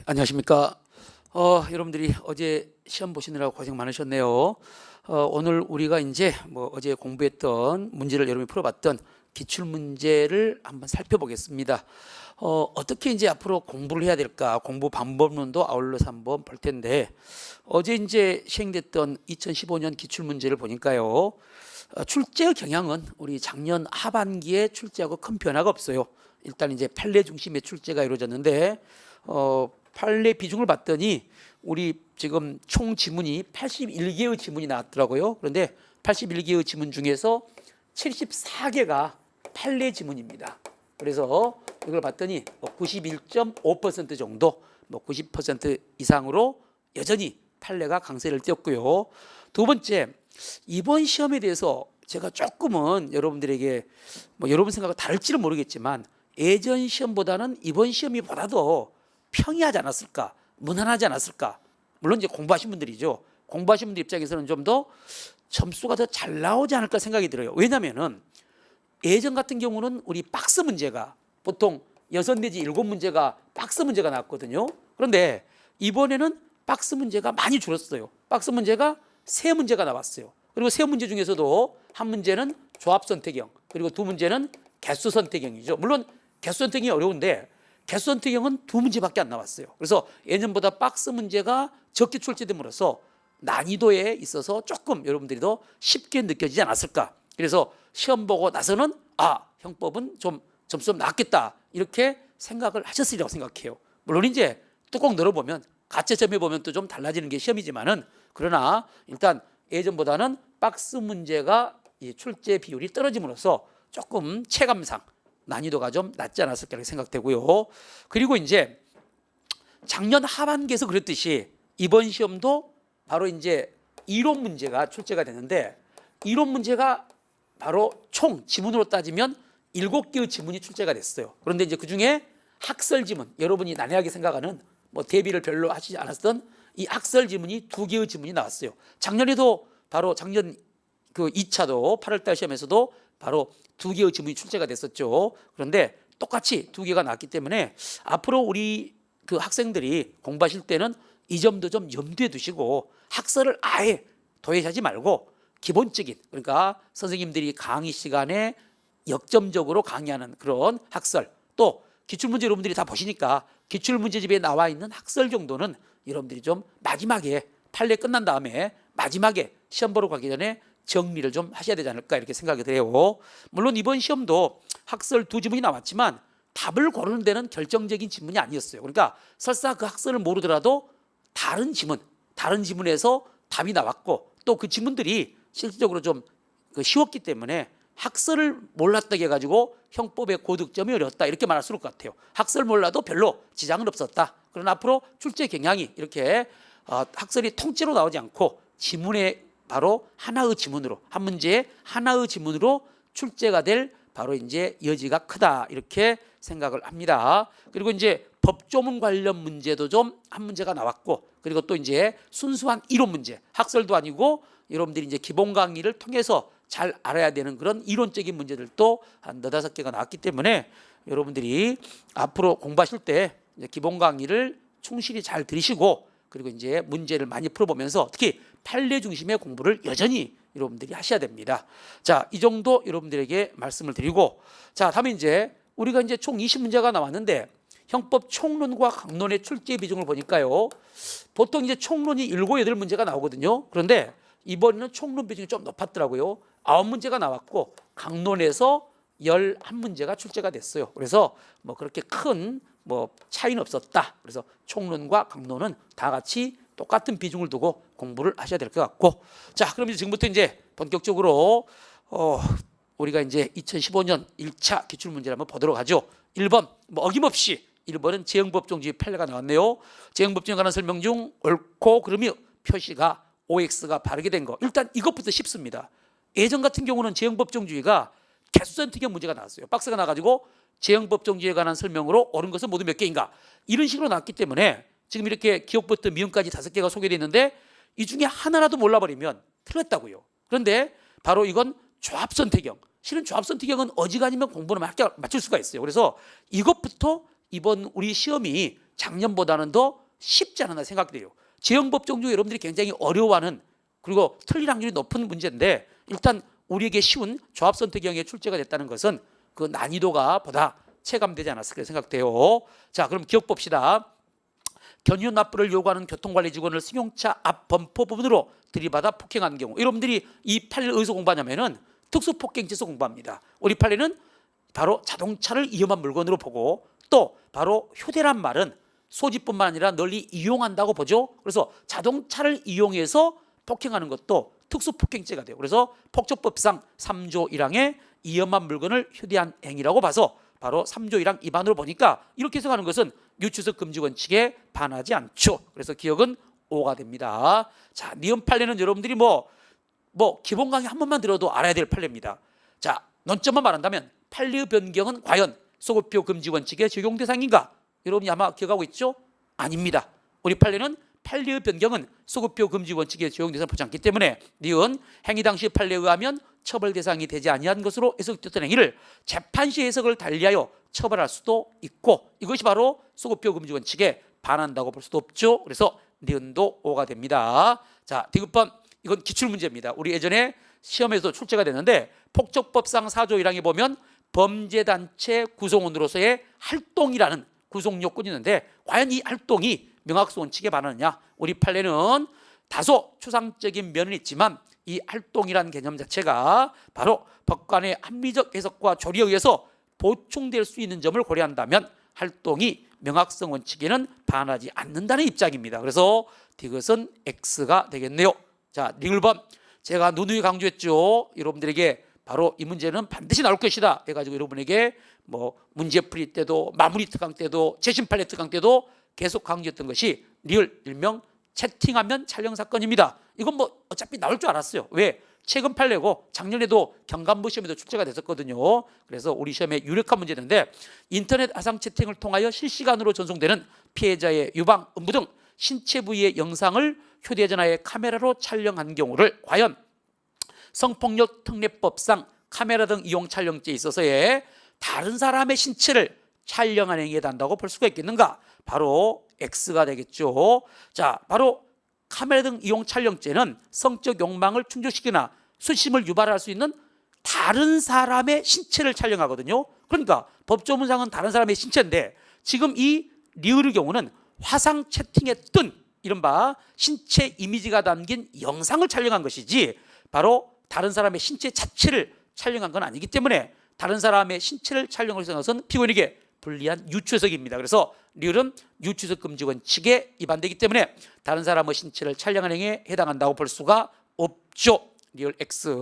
안녕하십니까. 여러분들이 어제 시험 보시느라고 고생 많으셨네요. 오늘 우리가 이제 어제 공부했던 문제를 여러분이 풀어봤던 기출 문제를 한번 살펴보겠습니다. 어떻게 이제 앞으로 공부를 해야 될까? 공부 방법론도 아울러서 한번 볼 텐데, 어제 이제 시행됐던 2015년 기출 문제를 보니까요. 출제 경향은 우리 작년 하반기에 출제하고 큰 변화가 없어요. 일단 이제 판례 중심의 출제가 이루어졌는데, 판례 비중을 봤더니 우리 지금 총 지문이 81개의 지문이 나왔더라고요. 그런데 81개의 지문 중에서 74개가 판례 지문입니다. 그래서 이걸 봤더니 91.5% 정도, 90% 이상으로 여전히 판례가 강세를 띄었고요. 두 번째, 이번 시험에 대해서 제가 조금은 여러분들에게 여러분 생각과 다를지는 모르겠지만 예전 시험보다는 이번 시험이 보다도 평이하지 않았을까, 무난하지 않았을까. 물론 이제 공부하신 분들이죠. 공부하신 분들 입장에서는 좀 더 점수가 더 잘 나오지 않을까 생각이 들어요. 왜냐하면은 예전 같은 경우는 우리 박스 문제가 보통 6 내지 7 문제가 박스 문제가 나왔거든요. 그런데 이번에는 박스 문제가 많이 줄었어요. 박스 문제가 3 문제가 나왔어요. 그리고 3 문제 중에서도 한 문제는 조합 선택형, 그리고 2 문제는 개수 선택형이죠. 물론 개수 선택이 어려운데 개수 선택형은 2 문제밖에 안 나왔어요. 그래서 예년보다 박스 문제가 적게 출제됨으로써 난이도에 있어서 조금 여러분들이 더 쉽게 느껴지지 않았을까. 그래서 시험 보고 나서는 형법은 좀 점수 좀 낮겠다 이렇게 생각을 하셨으리라고 생각해요. 물론 이제 뚜껑 열어보면 가채점에 보면 또 좀 달라지는 게 시험이지만은, 그러나 일단 예전보다는 박스 문제가 출제 비율이 떨어짐으로써 조금 체감상 난이도가 좀 낮지 않았을까 이렇게 생각되고요. 그리고 이제 작년 하반기에서 그랬듯이 이번 시험도 바로 이제 이론 문제가 출제가 됐는데, 이론 문제가 바로 총 지문으로 따지면 7개의 지문이 출제가 됐어요. 그런데 이제 그중에 학설 지문, 여러분이 난해하게 생각하는 대비를 별로 하시지 않았던 이 학설 지문이 2개의 지문이 나왔어요. 작년에도 바로 작년 그 2차도 8월달 시험에서도 바로 2개의 지문이 출제가 됐었죠. 그런데 똑같이 2개가 나왔기 때문에 앞으로 우리 그 학생들이 공부하실 때는 이 점도 좀 염두에 두시고 학설을 아예 도외시하지 말고 기본적인, 그러니까 선생님들이 강의 시간에 역점적으로 강의하는 그런 학설, 또 기출문제 여러분들이 다 보시니까 기출문제집에 나와 있는 학설 정도는 여러분들이 좀 마지막에 판례 끝난 다음에 마지막에 시험 보러 가기 전에 정리를 좀 하셔야 되지 않을까 이렇게 생각이 돼요. 물론 이번 시험도 학설 2 지문이 나왔지만 답을 고르는 데는 결정적인 지문이 아니었어요. 그러니까 설사 그 학설을 모르더라도 다른 지문에서 답이 나왔고, 또 그 지문들이 실질적으로 좀 쉬웠기 때문에 학설을 몰랐다고 해가지고 형법의 고득점이 어려웠다 이렇게 말할 수 있을 것 같아요. 학설 몰라도 별로 지장은 없었다. 그러나 앞으로 출제 경향이 이렇게 학설이 통째로 나오지 않고 지문에 바로 하나의 지문으로, 한 문제에 하나의 지문으로 출제가 될 바로 이제 여지가 크다 이렇게 생각을 합니다. 그리고 이제 법조문 관련 문제도 좀 한 문제가 나왔고, 그리고 또 이제 순수한 이론 문제, 학설도 아니고 여러분들이 이제 기본 강의를 통해서 잘 알아야 되는 그런 이론적인 문제들도 한 4-5개가 나왔기 때문에 여러분들이 앞으로 공부하실 때 기본 강의를 충실히 잘 들으시고, 그리고 이제 문제를 많이 풀어보면서 특히 판례 중심의 공부를 여전히 여러분들이 하셔야 됩니다. 자, 이 정도 여러분들에게 말씀을 드리고, 자, 다음에 이제 우리가 이제 총 20문제가 나왔는데 형법 총론과 강론의 출제 비중을 보니까요, 보통 이제 총론이 7, 8문제가 나오거든요. 그런데 이번에는 총론 비중이 좀 높았더라고요. 9문제가 나왔고 강론에서 11문제가 출제가 됐어요. 그래서 그렇게 큰 차이는 없었다. 그래서 총론과 강론은 다 같이 똑같은 비중을 두고 공부를 하셔야 될 것 같고, 자, 그럼 이제 지금부터 이제 본격적으로 우리가 이제 2015년 1차 기출문제를 한번 보도록 하죠. 1번 어김없이 1번은 재형법정주의 판례가 나왔네요. 재형법정에 관한 설명 중 옳고 그름이 표시가 OX가 바르게 된 거, 일단 이것부터 쉽습니다. 예전 같은 경우는 재형법정주의가 개수 선택형 문제가 나왔어요. 박스가 나가지고 재형법정주의에 관한 설명으로 옳은 것은 모두 몇 개인가, 이런 식으로 나왔기 때문에 지금 이렇게 기억부터 미음까지 5개가 소개되어 있는데 이 중에 하나라도 몰라버리면 틀렸다고요. 그런데 바로 이건 조합선택형, 실은 조합선택형은 어지간히면 공부는 맞출 수가 있어요. 그래서 이것부터 이번 우리 시험이 작년보다는 더 쉽지 않았나 생각돼요. 재형법정 중에 여러분들이 굉장히 어려워하는 그리고 틀릴 확률이 높은 문제인데 일단 우리에게 쉬운 조합선택형에 출제가 됐다는 것은 그 난이도가 보다 체감되지 않았을까 생각돼요. 자, 그럼 기억 봅시다. 견유 납부를 요구하는 교통관리 직원을 승용차 앞 범퍼 부분으로 들이받아 폭행한 경우, 여러분들이 이 판례를 어디서 공부하냐면은 특수폭행죄에서 공부합니다. 우리 판례는 바로 자동차를 위험한 물건으로 보고 또 바로 휴대란 말은 소지뿐만 아니라 널리 이용한다고 보죠. 그래서 자동차를 이용해서 폭행하는 것도 특수폭행죄가 돼요. 그래서 폭처법상 3조 1항에 위험한 물건을 휴대한 행위라고 봐서 바로 3조 1항 위반으로 보니까 이렇게 해석하는 것은 유추석 금지 원칙에 반하지 않죠. 그래서 기억은 5가 됩니다. 자, 니은 판례는 여러분들이 뭐 기본 강의 한 번만 들어도 알아야 될 판례입니다. 자, 논점만 말한다면 판례의 변경은 과연 소급표 금지 원칙의 적용 대상인가? 여러분이 아마 기억하고 있죠? 아닙니다. 우리 판례는 판례의 변경은 소급표 금지 원칙에 적용 대상을 보지 않기 때문에 니은 행위 당시 판례에 의하면 처벌 대상이 되지 아니한 것으로 해석됐던 행위를 재판 시 해석을 달리하여 처벌할 수도 있고 이것이 바로 소급표 금지 원칙에 반한다고 볼 수도 없죠. 그래서 니은도 5가 됩니다. 자, 디귿번 이건 기출문제입니다. 우리 예전에 시험에서 출제가 됐는데 폭처법상 4조 1항에 보면 범죄단체 구성원으로서의 활동이라는 구성 요건이 있는데 과연 이 활동이 명확성 원칙에 반하느냐? 우리 판례는 다소 추상적인 면은 있지만 이 활동이라는 개념 자체가 바로 법관의 합리적 해석과 조리에 의해서 보충될 수 있는 점을 고려한다면 활동이 명확성 원칙에는 반하지 않는다는 입장입니다. 그래서 디귿은 X가 되겠네요. 자, 니을번 제가 누누이 강조했죠. 여러분들에게 바로 이 문제는 반드시 나올 것이다 해가지고 여러분에게 뭐 문제풀이 때도 마무리 특강 때도 재심 판례 특강 때도 계속 강조했던 것이 리을 일명 채팅하면 촬영 사건입니다. 이건 뭐 어차피 나올 줄 알았어요. 왜? 최근 판례고 작년에도 경감부 시험에도 출제가 됐었거든요. 그래서 우리 시험에 유력한 문제인데 인터넷 화상 채팅을 통하여 실시간으로 전송되는 피해자의 유방, 음부 등 신체 부위의 영상을 휴대전화의 카메라로 촬영한 경우를 과연 성폭력 특례법상 카메라 등 이용 촬영죄에 있어서의 다른 사람의 신체를 촬영한 행위에 해당한다고 볼 수가 있겠는가? 바로 X가 되겠죠. 자, 바로 카메라 등 이용 촬영죄는 성적 욕망을 충족시키거나 수심을 유발할 수 있는 다른 사람의 신체를 촬영하거든요. 그러니까 법조문상은 다른 사람의 신체인데 지금 이 리을의 경우는 화상 채팅에 뜬 이른바 신체 이미지가 담긴 영상을 촬영한 것이지 바로 다른 사람의 신체 자체를 촬영한 건 아니기 때문에 다른 사람의 신체를 촬영을 해서 것은 피고인에게 불리한 유추해석입니다. 그래서 리을은 유추해석 금지 원칙에 위반되기 때문에 다른 사람의 신체를 촬영한 행위에 해당한다고 볼 수가 없죠. 리을 X.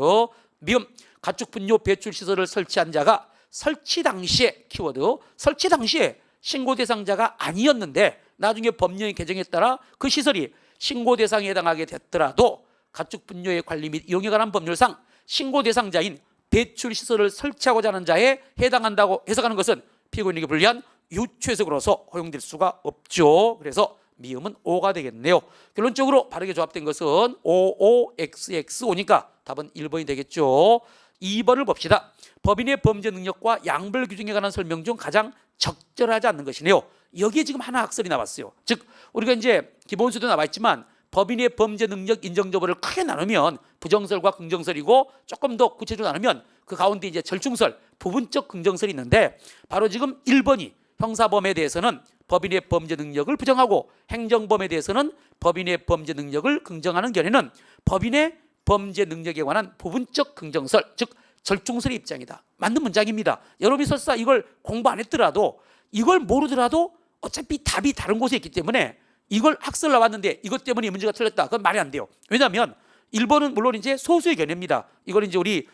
미음 가축 분뇨 배출 시설을 설치한 자가 설치 당시에 키워드 설치 당시에 신고 대상자가 아니었는데 나중에 법령의 개정에 따라 그 시설이 신고 대상에 해당하게 됐더라도 가축 분뇨의 관리 및 이용에 관한 법률상 신고 대상자인 배출 시설을 설치하고자 하는 자에 해당한다고 해석하는 것은 피고인에게 불리한 유추해석으로서 허용될 수가 없죠. 그래서 미음은 5가 되겠네요. 결론적으로 바르게 조합된 것은 55XX5니까 답은 1번이 되겠죠. 2번을 봅시다. 법인의 범죄 능력과 양별 규정에 관한 설명 중 가장 적절하지 않는 것이네요. 여기에 지금 하나 학설이 나왔어요. 즉 우리가 이제 기본서도 나와 있지만 법인의 범죄 능력 인정 여부를 크게 나누면 부정설과 긍정설이고 조금 더 구체적으로 나누면 그 가운데 이제 절충설, 부분적 긍정설이 있는데 바로 지금 1번이 형사범에 대해서는 법인의 범죄 능력을 부정하고 행정범에 대해서는 법인의 범죄 능력을 긍정하는 견해는 법인의 범죄 능력에 관한 부분적 긍정설, 즉 절충설의 입장이다. 맞는 문장입니다. 여러분이 설사 이걸 공부 안 했더라도 이걸 모르더라도 어차피 답이 다른 곳에 있기 때문에 이걸 학설 나왔는데 이것 때문에 이 문제가 틀렸다. 그건 말이 안 돼요. 왜냐하면 1번은 물론 이제 소수의 견해입니다. 이걸 이제 우리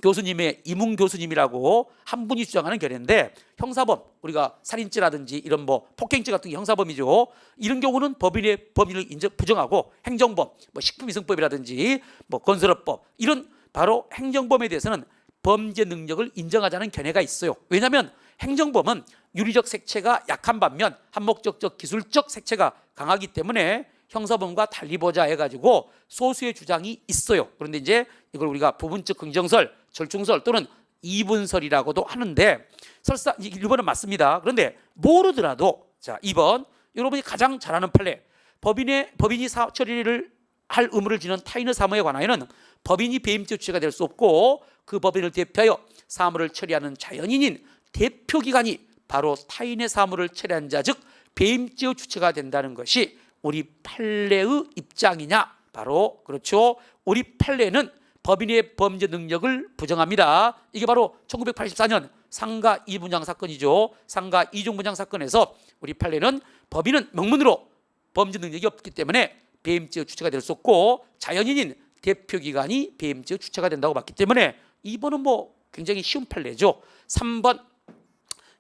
교수님의 이문 교수님이라고 한 분이 주장하는 견해인데 형사범, 우리가 살인죄라든지 이런 뭐 폭행죄 같은 게 형사범이죠. 이런 경우는 법인의 범위를 부정하고 행정범, 뭐 식품위생법이라든지 뭐 건설업법 이런 바로 행정범에 대해서는 범죄 능력을 인정하자는 견해가 있어요. 왜냐하면 행정범은 유리적 색채가 약한 반면 한목적적 기술적 색채가 강하기 때문에 형사범과 달리 보자 해가지고 소수의 주장이 있어요. 그런데 이제 이걸 우리가 부분적 긍정설, 절충설 또는 이분설이라고도 하는데 설사 1번은 맞습니다. 그런데 모르더라도 자, 2번 여러분이 가장 잘 아는 판례. 법인이 처리를 할 의무를 지는 타인의 사무에 관하여는 법인이 배임죄 주체가 될 수 없고 그 법인을 대표하여 사무를 처리하는 자연인인 대표기관이 바로 타인의 사무를 처리한 자, 즉 배임죄의 주체가 된다는 것이 우리 판례의 입장이냐? 바로 그렇죠. 우리 판례는 법인의 범죄 능력을 부정합니다. 이게 바로 1984년 상가 2분양 사건이죠. 상가 2종 분양 사건에서 우리 판례는 법인은 명문으로 범죄 능력이 없기 때문에 배임죄의 주체가 될 수 없고 자연인인 대표기관이 배임죄의 주체가 된다고 봤기 때문에 2번은 뭐 굉장히 쉬운 판례죠. 3번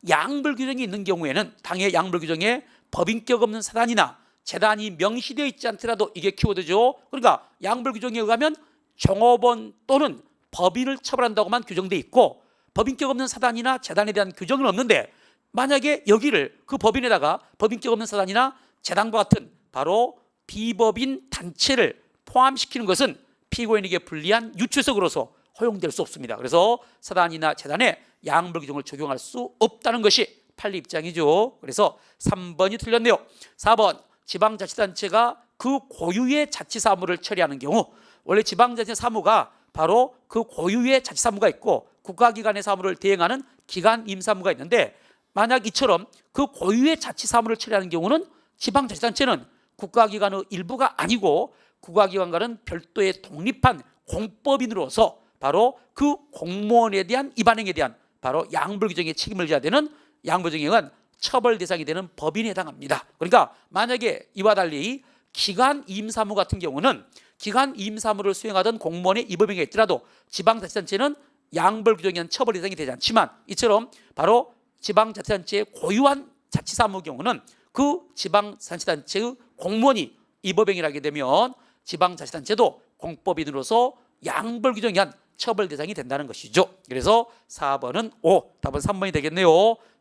양불 규정이 있는 경우에는 당해 양불 규정에 법인격 없는 사단이나 재단이 명시되어 있지 않더라도 이게 키워드죠. 그러니까 양불 규정에 의하면 종업원 또는 법인을 처벌한다고만 규정돼 있고 법인격 없는 사단이나 재단에 대한 규정은 없는데 만약에 여기를 그 법인에다가 법인격 없는 사단이나 재단과 같은 바로 비법인 단체를 포함시키는 것은 피고인에게 불리한 유추석으로서 허용될 수 없습니다. 그래서 사단이나 재단에 양불 규정을 적용할 수 없다는 것이 판례 입장이죠. 그래서 3번이 틀렸네요. 4번 지방자치단체가 그 고유의 자치사무를 처리하는 경우, 원래 지방자치 사무가 바로 그 고유의 자치사무가 있고 국가기관의 사무를 대행하는 기관 임사무가 있는데 만약 이처럼 그 고유의 자치사무를 처리하는 경우는 지방자치단체는 국가기관의 일부가 아니고 국가기관과는 별도의 독립한 공법인으로서 바로 그 공무원에 대한 위반행위에 대한 바로 양불 규정에 책임을 져야 되는 양불 규정에 의한 처벌 대상이 되는 법인에 해당합니다. 그러니까 만약에 이와 달리 기관 임사무 같은 경우는 기관 임사무를 수행하던 공무원의 위법행위가 있더라도 지방자치단체는 양불 규정에 의한 처벌 대상이 되지 않지만 이처럼 바로 지방자치단체의 고유한 자치사무 경우는 그 지방자치단체의 공무원이 위법행위를 하게 되면 지방자치단체도 공법인으로서 양불 규정에 의한 처벌 대상이 된다는 것이죠. 그래서 4번은 O, 답은 3번이 되겠네요.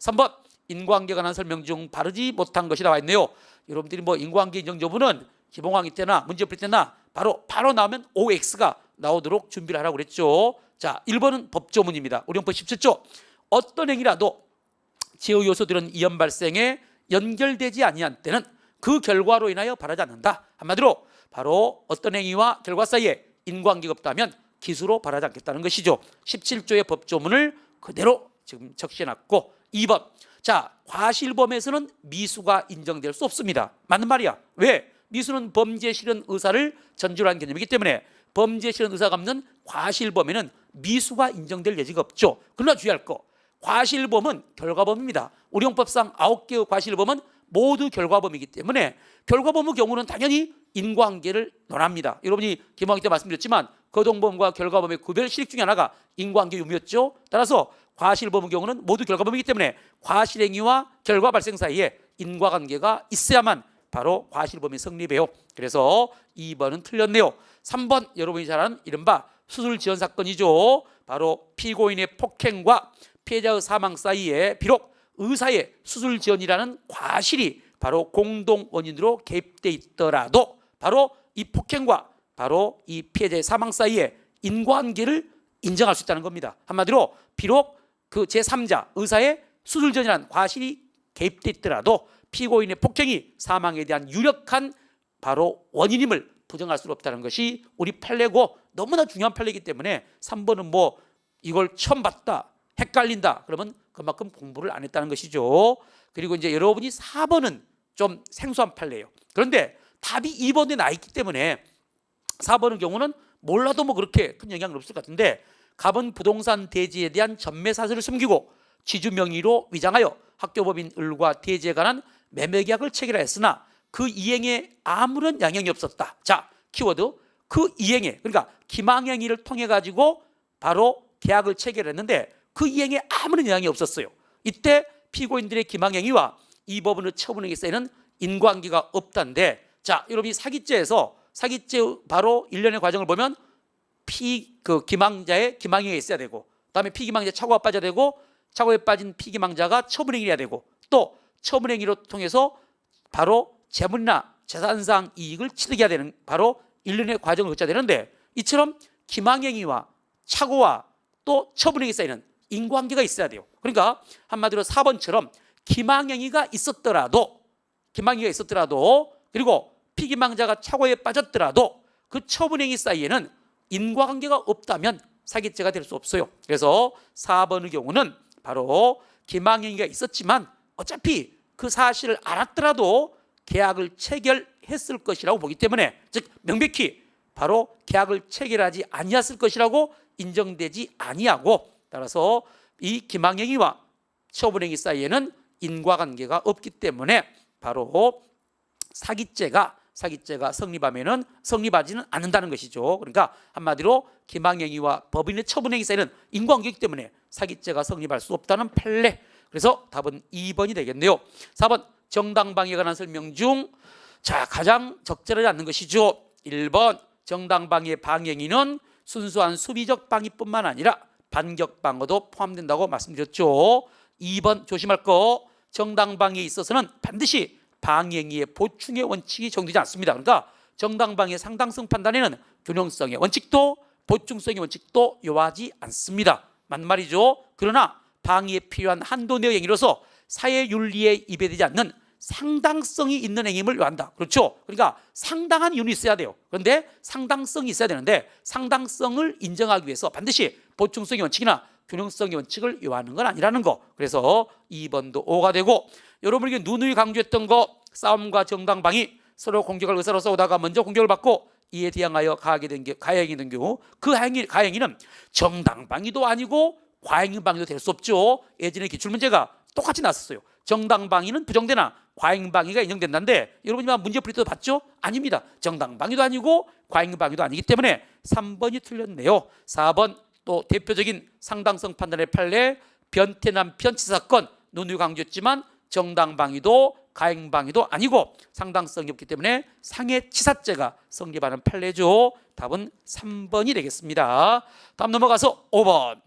3번 인과관계에 관한 설명 중 바르지 못한 것이 나와 있네요. 여러분들이 뭐 인과관계 인정 여부는 기본강의 때나 문제 풀 때나 바로 나오면 OX가 나오도록 준비를 하라고 그랬죠. 자, 1번은 법조문입니다. 우리 형법 17조 어떤 행위라도 제의 요소들은 이연 발생에 연결되지 아니한 때는 그 결과로 인하여 바라지 않는다. 한마디로 바로 어떤 행위와 결과 사이에 인과관계가 없다면 기수로 바라지 않겠다는 것이죠. 17조의 법조문을 그대로 지금 적시해놨고 2번 자, 과실범에서는 미수가 인정될 수 없습니다. 맞는 말이야. 왜? 미수는 범죄 실현 의사를 전제로 한 개념이기 때문에 범죄 실현 의사가 없는 과실범에는 미수가 인정될 여지가 없죠. 그러나 주의할 거 과실범은 결과범입니다. 우리 형법상 9개의 과실범은 모두 결과범이기 때문에 결과범의 경우는 당연히 인과관계를 논합니다. 여러분이 기망기 때 말씀드렸지만 거동범과 결과범의 구별 실익 중에 하나가 인과관계 유무였죠. 따라서 과실범의 경우는 모두 결과범이기 때문에 과실행위와 결과 발생 사이에 인과관계가 있어야만 바로 과실범이 성립해요. 그래서 2번은 틀렸네요. 3번 여러분이 잘 아는 이른바 수술지연 사건이죠. 바로 피고인의 폭행과 피해자의 사망 사이에 비록 의사의 수술지연이라는 과실이 바로 공동 원인으로 개입돼 있더라도 바로 이 폭행과 바로 이 피해자의 사망 사이에 인과관계를 인정할 수 있다는 겁니다. 한마디로 비록 그 제3자 의사의 수술지연이라는 과실이 개입돼 있더라도 피고인의 폭행이 사망에 대한 유력한 바로 원인임을 부정할 수 없다는 것이 우리 판례고 너무나 중요한 판례이기 때문에 3번은 뭐 이걸 처음 봤다 헷갈린다 그러면 그만큼 공부를 안 했다는 것이죠. 그리고 이제 여러분이 4번은 좀 생소한 판례예요. 그런데 답이 2번에 나 있기 때문에 4번의 경우는 몰라도 뭐 그렇게 큰 영향은 없을 것 같은데 갑은 부동산 대지에 대한 전매 사실을 숨기고 지주 명의로 위장하여 학교법인 을과 대지에 관한 매매 계약을 체결했으나 그 이행에 아무런 양형이 없었다. 자, 키워드 그 이행에 그러니까 기망행위를 통해 가지고 바로 계약을 체결했는데 그 이행에 아무런 영향이 없었어요. 이때 피고인들의 기망행위와 이 법원의 처분행위에 쌓이는 인과관계가 없다는데 자, 여러분이 사기죄에서 사기죄 바로 일련의 과정을 보면 기망자의 기망행위가 있어야 되고 그다음에 피기망자 착오가 빠져야 되고 착오에 빠진 피기망자가 처분행위를 해야 되고 또 처분행위로 통해서 바로 재물이나 재산상 이익을 취득해야 되는 바로 일련의 과정을 거쳐야 되는데 이처럼 기망행위와 착오와 또 처분행위에 쌓이는 인과관계가 있어야 돼요. 그러니까 한마디로 4번처럼 기망행위가 있었더라도 그리고 피기망자가 착오에 빠졌더라도 그 처분행위 사이에는 인과관계가 없다면 사기죄가 될 수 없어요. 그래서 4번의 경우는 바로 기망행위가 있었지만 어차피 그 사실을 알았더라도 계약을 체결했을 것이라고 보기 때문에, 즉 명백히 바로 계약을 체결하지 아니했을 것이라고 인정되지 아니하고, 따라서 이 기망행위와 처분행위 사이에는 인과관계가 없기 때문에 바로 사기죄가 성립하면은 성립하지는 않는다는 것이죠. 그러니까 한마디로 기망행위와 법인의 처분행위 사이에는 인과관계이기 때문에 사기죄가 성립할 수 없다는 판례. 그래서 답은 2번이 되겠네요. 4번 정당방위에 관한 설명 중 가장 적절하지 않는 것이죠. 1번 정당방위의 방해행위는 순수한 수비적 방위뿐만 아니라 반격 방어도 포함된다고 말씀드렸죠. 2번 조심할 거, 정당방위에 있어서는 반드시 방해행위의 보충의 원칙이 적용되지 않습니다. 그러니까 정당방위의 상당성 판단에는 균형성의 원칙도 보충성의 원칙도 요하지 않습니다. 맞는 말이죠. 그러나 방위에 필요한 한도 내의 행위로서 사회윤리에 위배되지 않는 상당성이 있는 행위를 요한다. 그렇죠? 그러니까 상당한 이유는 있어야 돼요. 그런데 상당성이 있어야 되는데 상당성을 인정하기 위해서 반드시 보충성의 원칙이나 균형성의 원칙을 요하는 건 아니라는 거. 그래서 2번도 5가 되고, 여러분에게 누누이 강조했던 거, 싸움과 정당방위, 서로 공격할 의사로 싸우다가 먼저 공격을 받고 이에 대항하여 가해행위 된 경우 그 가해행위는 정당방위도 아니고 과잉방위도 될 수 없죠. 예전에 기출문제가 똑같이 나왔어요. 정당방위는 부정되나 과잉방위가 인정된다는데, 여러분이 문제풀이 때 봤죠? 아닙니다. 정당방위도 아니고 과잉방위도 아니기 때문에 3번이 틀렸네요. 4번 또 대표적인 상당성 판단의 판례, 변태남 편치 사건 누누이 강조했지만 정당방위도 과잉방위도 아니고 상당성이 없기 때문에 상해치사죄가 성립하는 판례죠. 답은 3번이 되겠습니다. 다음 넘어가서 5번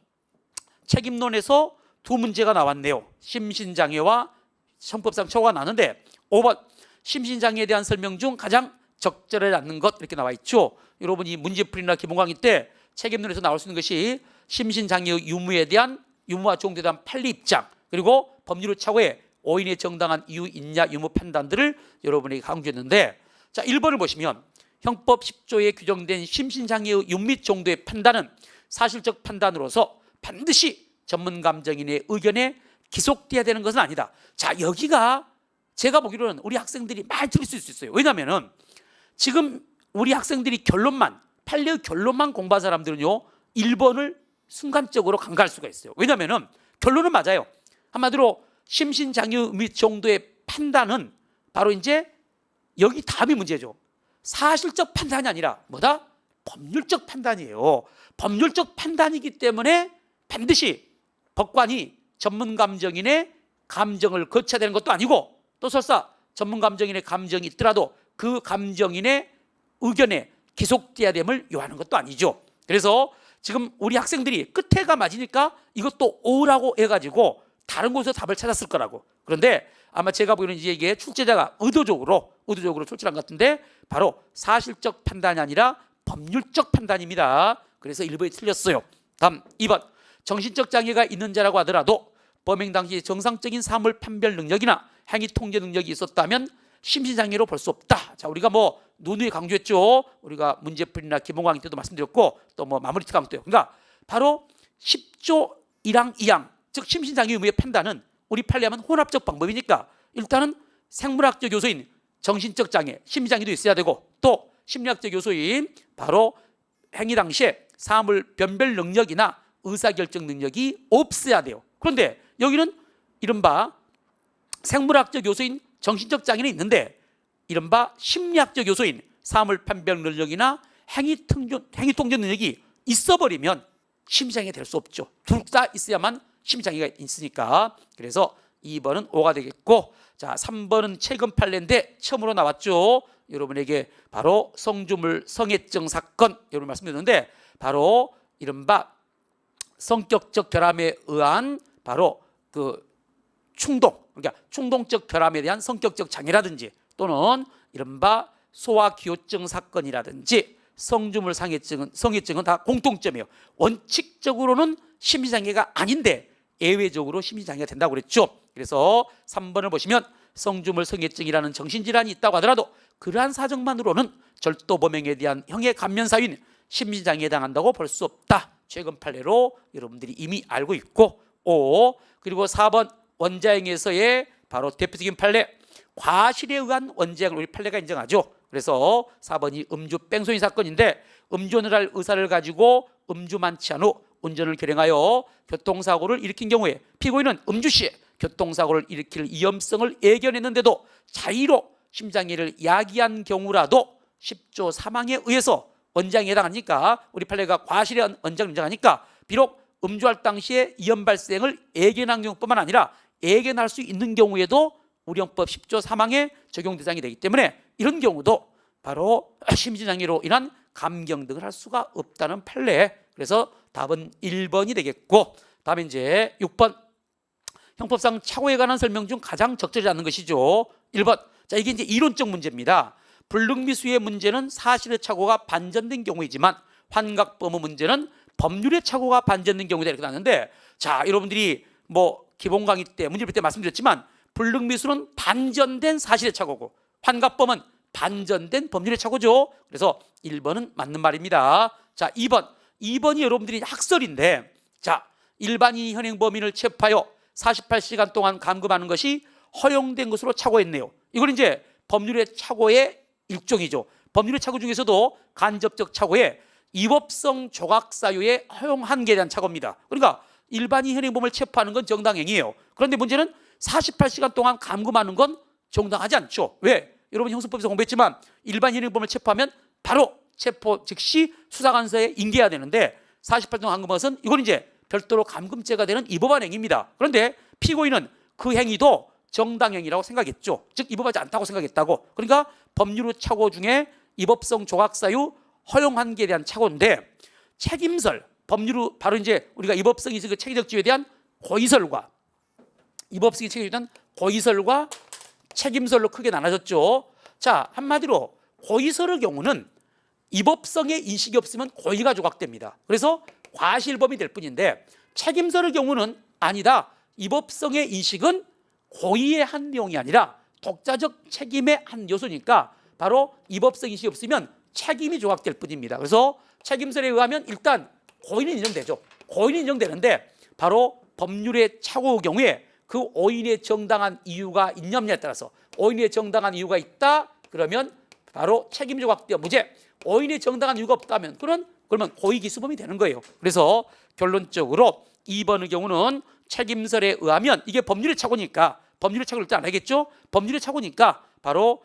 책임론에서 두 문제가 나왔네요. 심신장애와 형법상 처우가 나는데, 5번 심신장애에 대한 설명 중 가장 적절하지 않는 것, 이렇게 나와 있죠. 여러분 이 문제풀이나 기본 강의 때 책임론에서 나올 수 있는 것이 심신장애의 유무에 대한, 유무와 종도에 대한 판례 입장, 그리고 법률의 착오에 오인의 정당한 이유 있냐 유무 판단들을 여러분에게 강조했는데, 자 1번을 보시면 형법 10조에 규정된 심신장애의 유무 및 정도의 판단은 사실적 판단으로서 반드시 전문감정인의 의견에 기속돼야 되는 것은 아니다. 자 여기가 제가 보기로는 우리 학생들이 많이 틀릴 수 있어요. 왜냐하면 지금 우리 학생들이 판례의 결론만 공부한 사람들은요 1번을 순간적으로 간과할 수가 있어요. 왜냐하면 결론은 맞아요. 한마디로 심신장애 및 정도의 판단은 바로 이제 여기 답이 문제죠. 사실적 판단이 아니라 뭐다? 법률적 판단이에요. 법률적 판단이기 때문에 반드시 법관이 전문감정인의 감정을 거쳐야 되는 것도 아니고, 또 설사 전문감정인의 감정이 있더라도 그 감정인의 의견에 기속돼야 됨을 요하는 것도 아니죠. 그래서 지금 우리 학생들이 끝에가 맞으니까 이것도 O라고 해가지고 다른 곳에서 답을 찾았을 거라고. 그런데 아마 제가 보기에는 이게 출제자가 의도적으로 출제한 것 같은데 바로 사실적 판단이 아니라 법률적 판단입니다. 그래서 1번이 틀렸어요. 다음 2번 정신적 장애가 있는 자라고 하더라도 범행 당시 정상적인 사물 판별 능력이나 행위 통제 능력이 있었다면 심신장애로 볼 수 없다. 자 우리가 누누이 강조했죠. 우리가 문제풀이나 기본 강의 때도 말씀드렸고 또 마무리 특강 때요. 그러니까 바로 10조 1항 2항 즉 심신장애 의무의 판단은 우리 판례하면 혼합적 방법이니까 일단은 생물학적 요소인 정신적 장애, 심리장애도 있어야 되고 또 심리학적 요소인 바로 행위 당시에 사물 변별 능력이나 의사결정 능력이 없어야 돼요. 그런데 여기는 이른바 생물학적 요소인 정신적 장애는 있는데 이른바 심리학적 요소인 사물 판별 능력이나 행위 통제 능력이 있어버리면 심리장애 될 수 없죠. 둘 다 있어야만 심리장애가 있으니까. 그래서 2번은 5가 되겠고, 자 3번은 최근 판례인데 처음으로 나왔죠. 여러분에게 바로 성주물 성애증 사건 여러분 말씀드렸는데 바로 이른바 성격적 결함에 의한 바로 그 충동, 그러니까 충동적 결함에 대한 성격적 장애라든지 또는 이른바 소아기호증 사건이라든지 성주물 성애증은 다 공통점이에요. 원칙적으로는 심리장애가 아닌데 예외적으로 심리장애가 된다고 그랬죠. 그래서 3번을 보시면 성주물 성애증이라는 정신질환이 있다고 하더라도 그러한 사정만으로는 절도 범행에 대한 형의 감면 사유인 심신장애에 해당한다고 볼 수 없다. 최근 판례로 여러분들이 이미 알고 있고, 그리고 4번 원자행에서의 바로 대표적인 판례, 과실에 의한 원자행을 우리 판례가 인정하죠. 그래서 4번이 음주 뺑소니 사건인데, 음주운전을 할 의사를 가지고 음주 만취한 후 운전을 결행하여 교통사고를 일으킨 경우에 피고인은 음주 시에 교통사고를 일으킬 위험성을 예견했는데도 자의로 심장애를 야기한 경우라도 10조 사망에 의해서 원장에 해당하니까 우리 판례가 과실의 원장을 인정하니까 비록 음주할 당시에 위험 발생을 예견한 경우뿐만 아니라 예견할 수 있는 경우에도 우리 형법 10조 사망의 적용 대상이 되기 때문에 이런 경우도 바로 심신장애로 인한 감경 등을 할 수가 없다는 판례. 그래서 답은 1번이 되겠고, 다음에 이제 6번 형법상 착오에 관한 설명 중 가장 적절하지 않는 것이죠. 1번. 자, 이게 이제 이론적 문제입니다. 불능미수의 문제는 사실의 착오가 반전된 경우이지만 환각범의 문제는 법률의 착오가 반전된 경우다 이렇게 나왔는데, 자, 여러분들이 뭐 기본 강의 때 문제 풀 때 말씀드렸지만 불능미수는 반전된 사실의 착오고 환각범은 반전된 법률의 착오죠. 그래서 1번은 맞는 말입니다. 자, 2번이 여러분들이 학설인데, 자, 일반인이 현행 범인을 체포하여 48시간 동안 감금하는 것이 허용된 것으로 착오했네요. 이건 이제 법률의 착오의 일종이죠. 법률의 착오 중에서도 간접적 착오에 위법성 조각 사유의 허용 한계에 대한 착오입니다. 그러니까 일반인 현행 범인을 체포하는 건 정당행위예요. 그런데 문제는 48시간 동안 감금하는 건 정당하지 않죠. 왜? 여러분 형사법에서 공부했지만 일반 현행 범인을 체포하면 바로 체포 즉시 수사관서에 인계해야 되는데 48시간 동안 감금한 것은 이건 이제 별도로 감금죄가 되는 위법한 행위입니다. 그런데 피고인은 그 행위도 정당행위라고 생각했죠. 즉 위법하지 않다고 생각했다고. 그러니까 법률의 착오 중에 위법성 조각 사유 허용 한계에 대한 착오인데, 책임설 법률로 바로 이제 우리가 위법성이 있을 그 책임적 지위에 대한 고의설과 위법성이 책임에 대한 고의설과 책임설로 크게 나눠졌죠. 자, 한마디로 고의설의 경우는 위법성의 인식이 없으면 고의가 조각됩니다. 그래서 과실범이 될 뿐인데, 책임설의 경우는 아니다. 위법성의 인식은 고의의 한 내용이 아니라 독자적 책임의 한 요소니까 바로 위법성 인식이 없으면 책임이 조각될 뿐입니다. 그래서 책임설에 의하면 일단 고의는 인정되죠. 고의는 인정되는데 바로 법률의 착오의 경우에 그 오인의 정당한 이유가 있냐 없냐에 따라서 오인의 정당한 이유가 있다 그러면 바로 책임 조각되어 무죄, 오인의 정당한 이유가 없다면 그러면 고의 기수범이 되는 거예요. 그래서 결론적으로 2번의 경우는 책임설에 의하면 이게 법률의 착오니까 법률의 착오를 일단 안 하겠죠. 법률의 착오니까 바로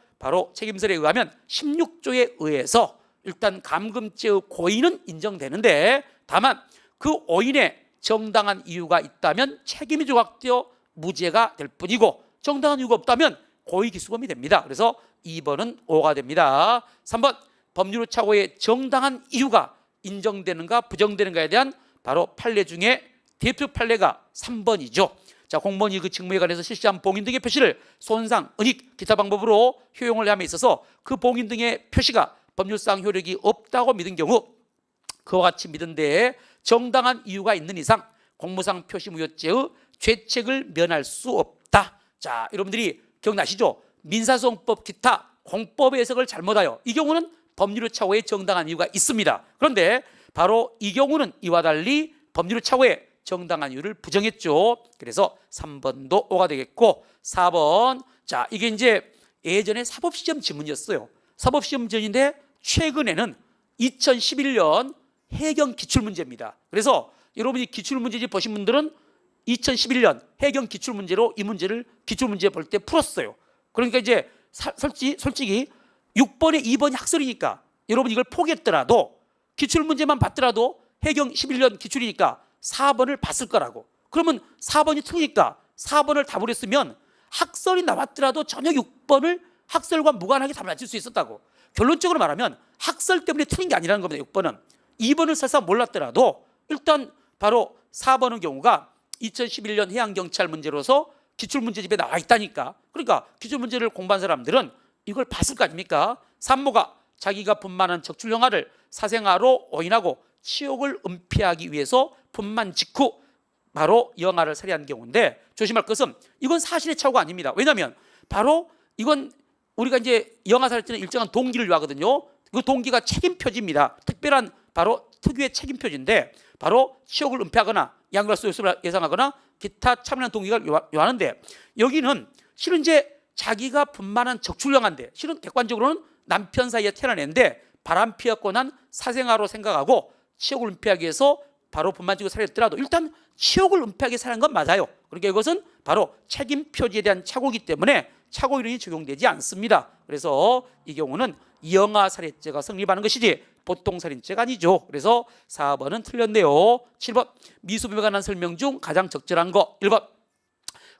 책임설에 의하면 16조에 의해서 일단 감금죄의 고의는 인정되는데, 다만 그 오인의 정당한 이유가 있다면 책임이 조각되어 무죄가 될 뿐이고 정당한 이유가 없다면 고의 기수범이 됩니다. 그래서 2번은 O가 됩니다. 3번 법률의 착오의 정당한 이유가 인정되는가 부정되는가에 대한 바로 판례 중에 대표 판례가 3번이죠. 자, 공무원이 그 직무에 관해서 실시한 봉인 등의 표시를 손상, 은닉, 기타 방법으로 효용을 함에 있어서 그 봉인 등의 표시가 법률상 효력이 없다고 믿은 경우 그와 같이 믿은 데에 정당한 이유가 있는 이상 공무상 표시무효죄의 죄책을 면할 수 없다. 자, 여러분들이 기억나시죠? 민사소송법 기타 공법의 해석을 잘못하여 이 경우는 법률의 착오에 정당한 이유가 있습니다. 그런데 바로 이 경우는 이와 달리 법률의 착오에 정당한 이유를 부정했죠. 그래서 3번도 O가 되겠고 4번, 자, 이게 이제 예전에 사법시험 지문이었어요. 사법시험 지문인데 최근에는 2011년 해경 기출문제입니다. 그래서 여러분이 기출문제집 보신 분들은 2011년 해경 기출문제로 이 문제를 기출문제 볼 때 풀었어요. 그러니까 이제 솔직히 6번에 2번이 학설이니까 여러분 이걸 포기했더라도 기출문제만 봤더라도 해경 11년 기출이니까 4번을 봤을 거라고. 그러면 4번이 틀리니까 4번을 답을 했으면 학설이 나왔더라도 전혀 6번을 학설과 무관하게 답을 맞출 수 있었다고. 결론적으로 말하면 학설 때문에 틀린 게 아니라는 겁니다. 6번은 2번을 설사 몰랐더라도 일단 바로 4번의 경우가 2011년 해양경찰 문제로서 기출문제집에 나와 있다니까. 그러니까 기출문제를 공부한 사람들은 이걸 봤을 거 아닙니까? 산모가 자기가 분만한 적출영아를 사생아로 오인하고 치욕을 은폐하기 위해서 분만 직후 바로 영아를 살해한 경우인데 조심할 것은 이건 사실의 착오가 아닙니다. 왜냐하면 바로 이건 우리가 이제 영아살인죄는 일정한 동기를 요하거든요. 그 동기가 책임표지입니다. 특별한 바로 특유의 책임표지인데 바로 치욕을 은폐하거나 양육할 수 없음을 예상하거나 기타 차분한 동기가 요하는데 여기는 실은 이제 자기가 분만한 적출영한데 실은 객관적으로는 남편 사이에 태어난 애인데 바람피웠고 난 사생아로 생각하고 치욕을 은폐하기 위해서 바로 분만지고 살해했더라도 일단 치욕을 은폐하게 살한 건 맞아요. 그러니까 이것은 바로 책임 표지에 대한 착오이기 때문에 착오 이론이 적용되지 않습니다. 그래서 이 경우는 영아 살해죄가 성립하는 것이지 보통 살인죄가 아니죠. 그래서 4번은 틀렸네요. 7번 미수범에 관한 설명 중 가장 적절한 거 1번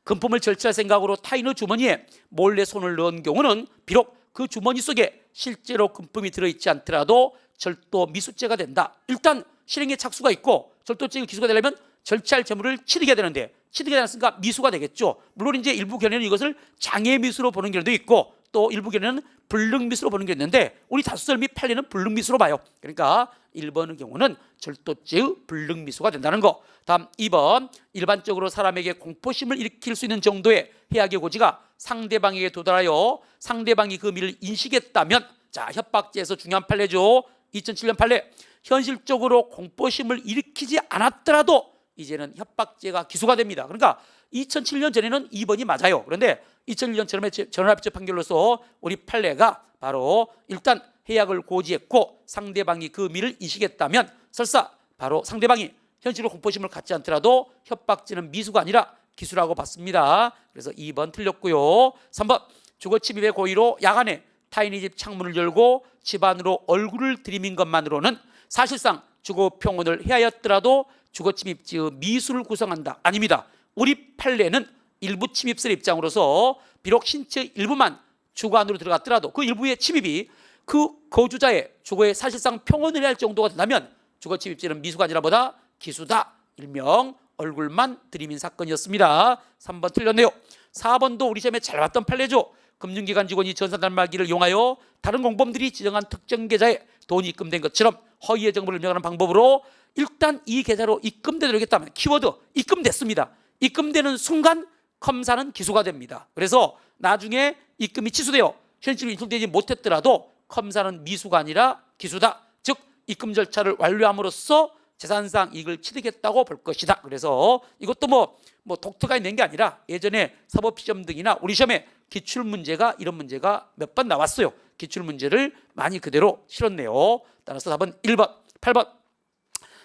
금품을 절취할 생각으로 타인의 주머니에 몰래 손을 넣은 경우는 비록 그 주머니 속에 실제로 금품이 들어있지 않더라도 절도 미수죄가 된다. 일단 실행에 착수가 있고 절도죄가 기소가 되려면 절취할 재물을 취득해야 되는데 취득이 않았으니까 미수가 되겠죠. 물론 이제 일부 견해는 이것을 장애 미수로 보는 견해도 있고 또 일부 견해는 불능 미수로 보는 게 있는데 우리 다수설 및 판례는 불능 미수로 봐요. 그러니까 1번의 경우는 절도죄의 불능 미수가 된다는 거. 다음 2번 일반적으로 사람에게 공포심을 일으킬 수 있는 정도의 해악의 고지가 상대방에게 도달하여 상대방이 그 미를 인식했다면 자 협박죄에서 중요한 판례죠. 2007년 판례 현실적으로 공포심을 일으키지 않았더라도 이제는 협박죄가 기소가 됩니다. 그러니까 2007년 전에는 2번이 맞아요. 그런데 2001년 전원합의체 판결로서 우리 판례가 바로 일단 해악을 고지했고 상대방이 그 미를 인식했다면 설사 바로 상대방이 현실로 공포심을 갖지 않더라도 협박죄는 미수가 아니라 기수라고 봤습니다. 그래서 2번 틀렸고요. 3번 주거 침입의 고의로 야간에 타인의 집 창문을 열고 집 안으로 얼굴을 들이민 것만으로는 사실상 주거 평온을 해하였더라도 주거 침입죄의 미수를 구성한다. 아닙니다. 우리 판례는 일부 침입설 입장으로서 비록 신체 일부만 주거 안으로 들어갔더라도 그 일부의 침입이 그 거주자의 주거에 사실상 평온을 해할 정도가 된다면 주거 침입죄는 미수가 아니라 뭐다? 기수다. 일명 얼굴만 들이민 사건이었습니다. 3번 틀렸네요. 4번도 우리 시험에 잘 봤던 판례죠. 금융기관 직원이 전산단말기를 이용하여 다른 공범들이 지정한 특정 계좌에 돈이 입금된 것처럼 허위의 정보를 입력하는 방법으로 일단 이 계좌로 입금되도록했다면 키워드 입금됐습니다. 입금되는 순간 검사는 기소가 됩니다. 그래서 나중에 입금이 취소되어 현실로 인출되지 못했더라도 검사는 미수가 아니라 기수다. 즉 입금 절차를 완료함으로써 재산상 이익을 취득했다고 볼 것이다. 그래서 이것도 뭐 독특하게 낸 게 아니라 예전에 사법시험 등이나 우리 시험에 기출문제가 이런 문제가 몇 번 나왔어요. 기출문제를 많이 그대로 실었네요. 따라서 답은 1번, 8번.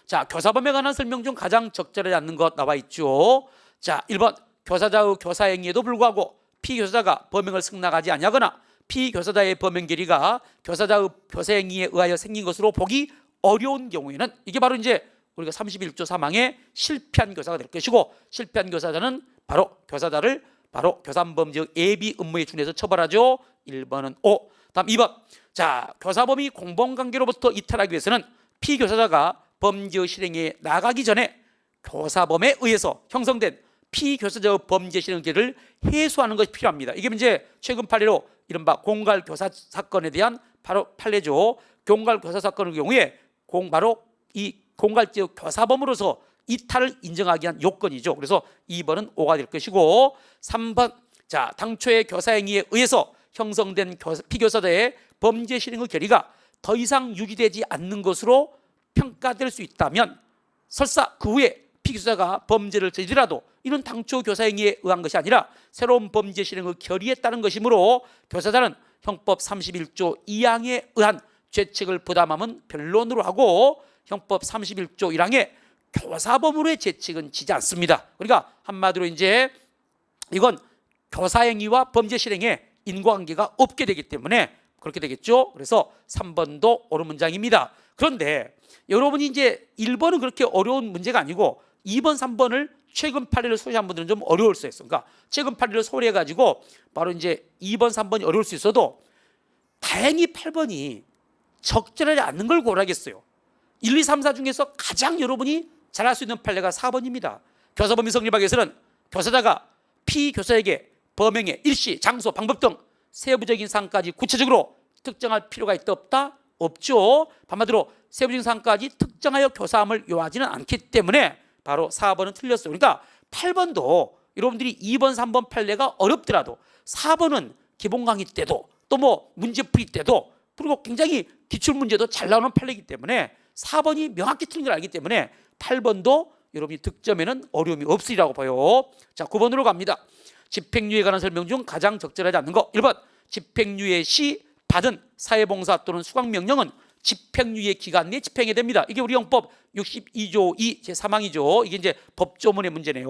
자, 교사범에 관한 설명 중 가장 적절하지 않는 것 나와 있죠. 자, 1번 교사자의 교사행위에도 불구하고 피교사자가 범행을 승낙하지 아니하거나 피교사자의 범행 결의가 교사자의 교사행위에 의하여 생긴 것으로 보기 어려운 경우에는 이게 바로 이제 우리가 31조 3항에 실패한 교사가 될 것이고 실패한 교사자는 바로 교사자를 바로 교사범죄의 예비 의무에 준해서 처벌하죠. 1번은 O. 다음 2번. 자, 교사범이 공범관계로부터 이탈하기 위해서는 피교사자가 범죄의 실행에 나가기 전에 교사범에 의해서 형성된 피교사자의 범죄 실행죄를 해소하는 것이 필요합니다. 이게 이제 최근 판례로 이른바 공갈교사 사건에 대한 바로 판례죠. 공갈교사 사건의 경우에 바로 이 공갈죄의 교사범으로서 이탈을 인정하기 위한 요건이죠. 그래서 2번은 O가 될 것이고 3번. 자, 당초의 교사행위에 의해서 형성된 피교사자의 범죄 실행의 결의가 더 이상 유지되지 않는 것으로 평가될 수 있다면 설사 그 후에 피교사자가 범죄를 저지르더라도 이는 당초 교사행위에 의한 것이 아니라 새로운 범죄 실행의 결의에 따른 것이므로 교사자는 형법 31조 2항에 의한 죄책을 부담함은 변론으로 하고 형법 31조 1항에 교사범으로의 죄책은 지지 않습니다. 그러니까 한마디로 이제 이건 교사행위와 범죄 실행에 인과관계가 없게 되기 때문에 그렇게 되겠죠. 그래서 3번도 옳은 문장입니다. 그런데 여러분이 이제 1번은 그렇게 어려운 문제가 아니고 2번, 3번을 최근 판례를 소개한 분들은 좀 어려울 수 있어요. 그러니까 최근 판례를 소개해가지고 바로 이제 2번, 3번이 어려울 수 있어도 다행히 8번이 적절하지 않는 걸 고르겠어요. 1, 2, 3, 4 중에서 가장 여러분이 잘할 수 있는 판례가 4번입니다. 교사범위 성립하기 위해서는 교사자가 피교사에게 범행의 일시, 장소, 방법 등 세부적인 사항까지 구체적으로 특정할 필요가 있다 없다? 없죠. 한마디로 세부적인 사항까지 특정하여 교사함을 요하지는 않기 때문에 바로 4번은 틀렸어요. 그러니까 8번도 여러분들이 2번, 3번 판례가 어렵더라도 4번은 기본 강의 때도 또 뭐 문제풀이 때도 그리고 굉장히 기출문제도 잘 나오는 판례이기 때문에 4번이 명확히 틀린 걸 알기 때문에 8번도 여러분이 득점에는 어려움이 없으리라고 봐요. 자, 9번으로 갑니다. 집행유예에 관한 설명 중 가장 적절하지 않는 거. 1번 집행유예 시 받은 사회봉사 또는 수강명령은 집행유예 기간 내에 집행해야 됩니다. 이게 우리 형법 62조 2 제3항이죠. 이게 이제 법조문의 문제네요.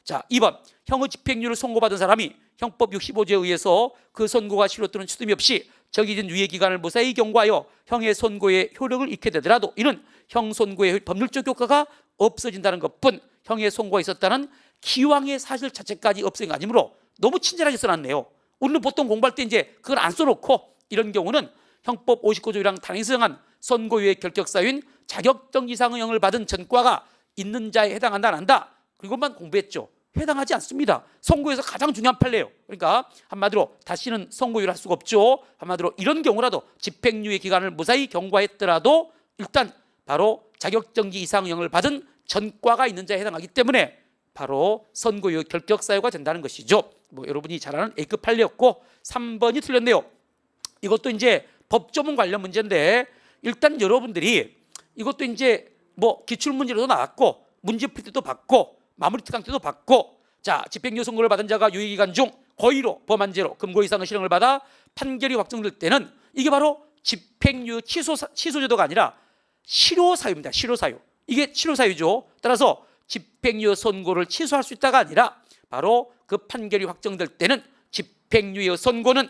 자, 2번 형의 집행유예를 선고받은 사람이 형법 65조에 의해서 그 선고가 실효 또는 추심이 없이 정해진 유예 기간을 무사히 경과하여 형의 선고의 효력을 잃게 되더라도 이는 형 선고의 법률적 효과가 없어진다는 것뿐 형의 선고가 있었다는 기왕의 사실 자체까지 없애는 거 아니므로 너무 친절하게 써놨네요. 우리는 보통 공부할 때 이제 그걸 안 써놓고 이런 경우는 형법 59조 1항 단행이 정한 선고유예 결격사유인 자격증 이상의 형을 받은 전과가 있는 자에 해당한다 안 한다. 그것만 공부했죠. 해당하지 않습니다. 선고에서 가장 중요한 판례예요. 그러니까 한마디로 다시는 선고유예를 할 수가 없죠. 한마디로 이런 경우라도 집행유예 기간을 무사히 경과했더라도 일단 바로 자격정지 이상형을 받은 전과가 있는 자에 해당하기 때문에 바로 선고유예 결격사유가 된다는 것이죠. 뭐 여러분이 잘 아는 A급 판례였고 3번이 틀렸네요. 이것도 이제 법조문 관련 문제인데 일단 여러분들이 이것도 이제 뭐 기출문제로도 나왔고 문제풀이 때도 받고 마무리 특강 때도 받고 자 집행유예 선고를 받은 자가 유예기간 중 고의로 범한 죄로 금고 이상의 실형을 받아 판결이 확정될 때는 이게 바로 집행유예 취소제도가 아니라 실효사유입니다. 실효사유. 이게 실효사유죠. 따라서 집행유예 선고를 취소할 수 있다가 아니라 바로 그 판결이 확정될 때는 집행유예 선고는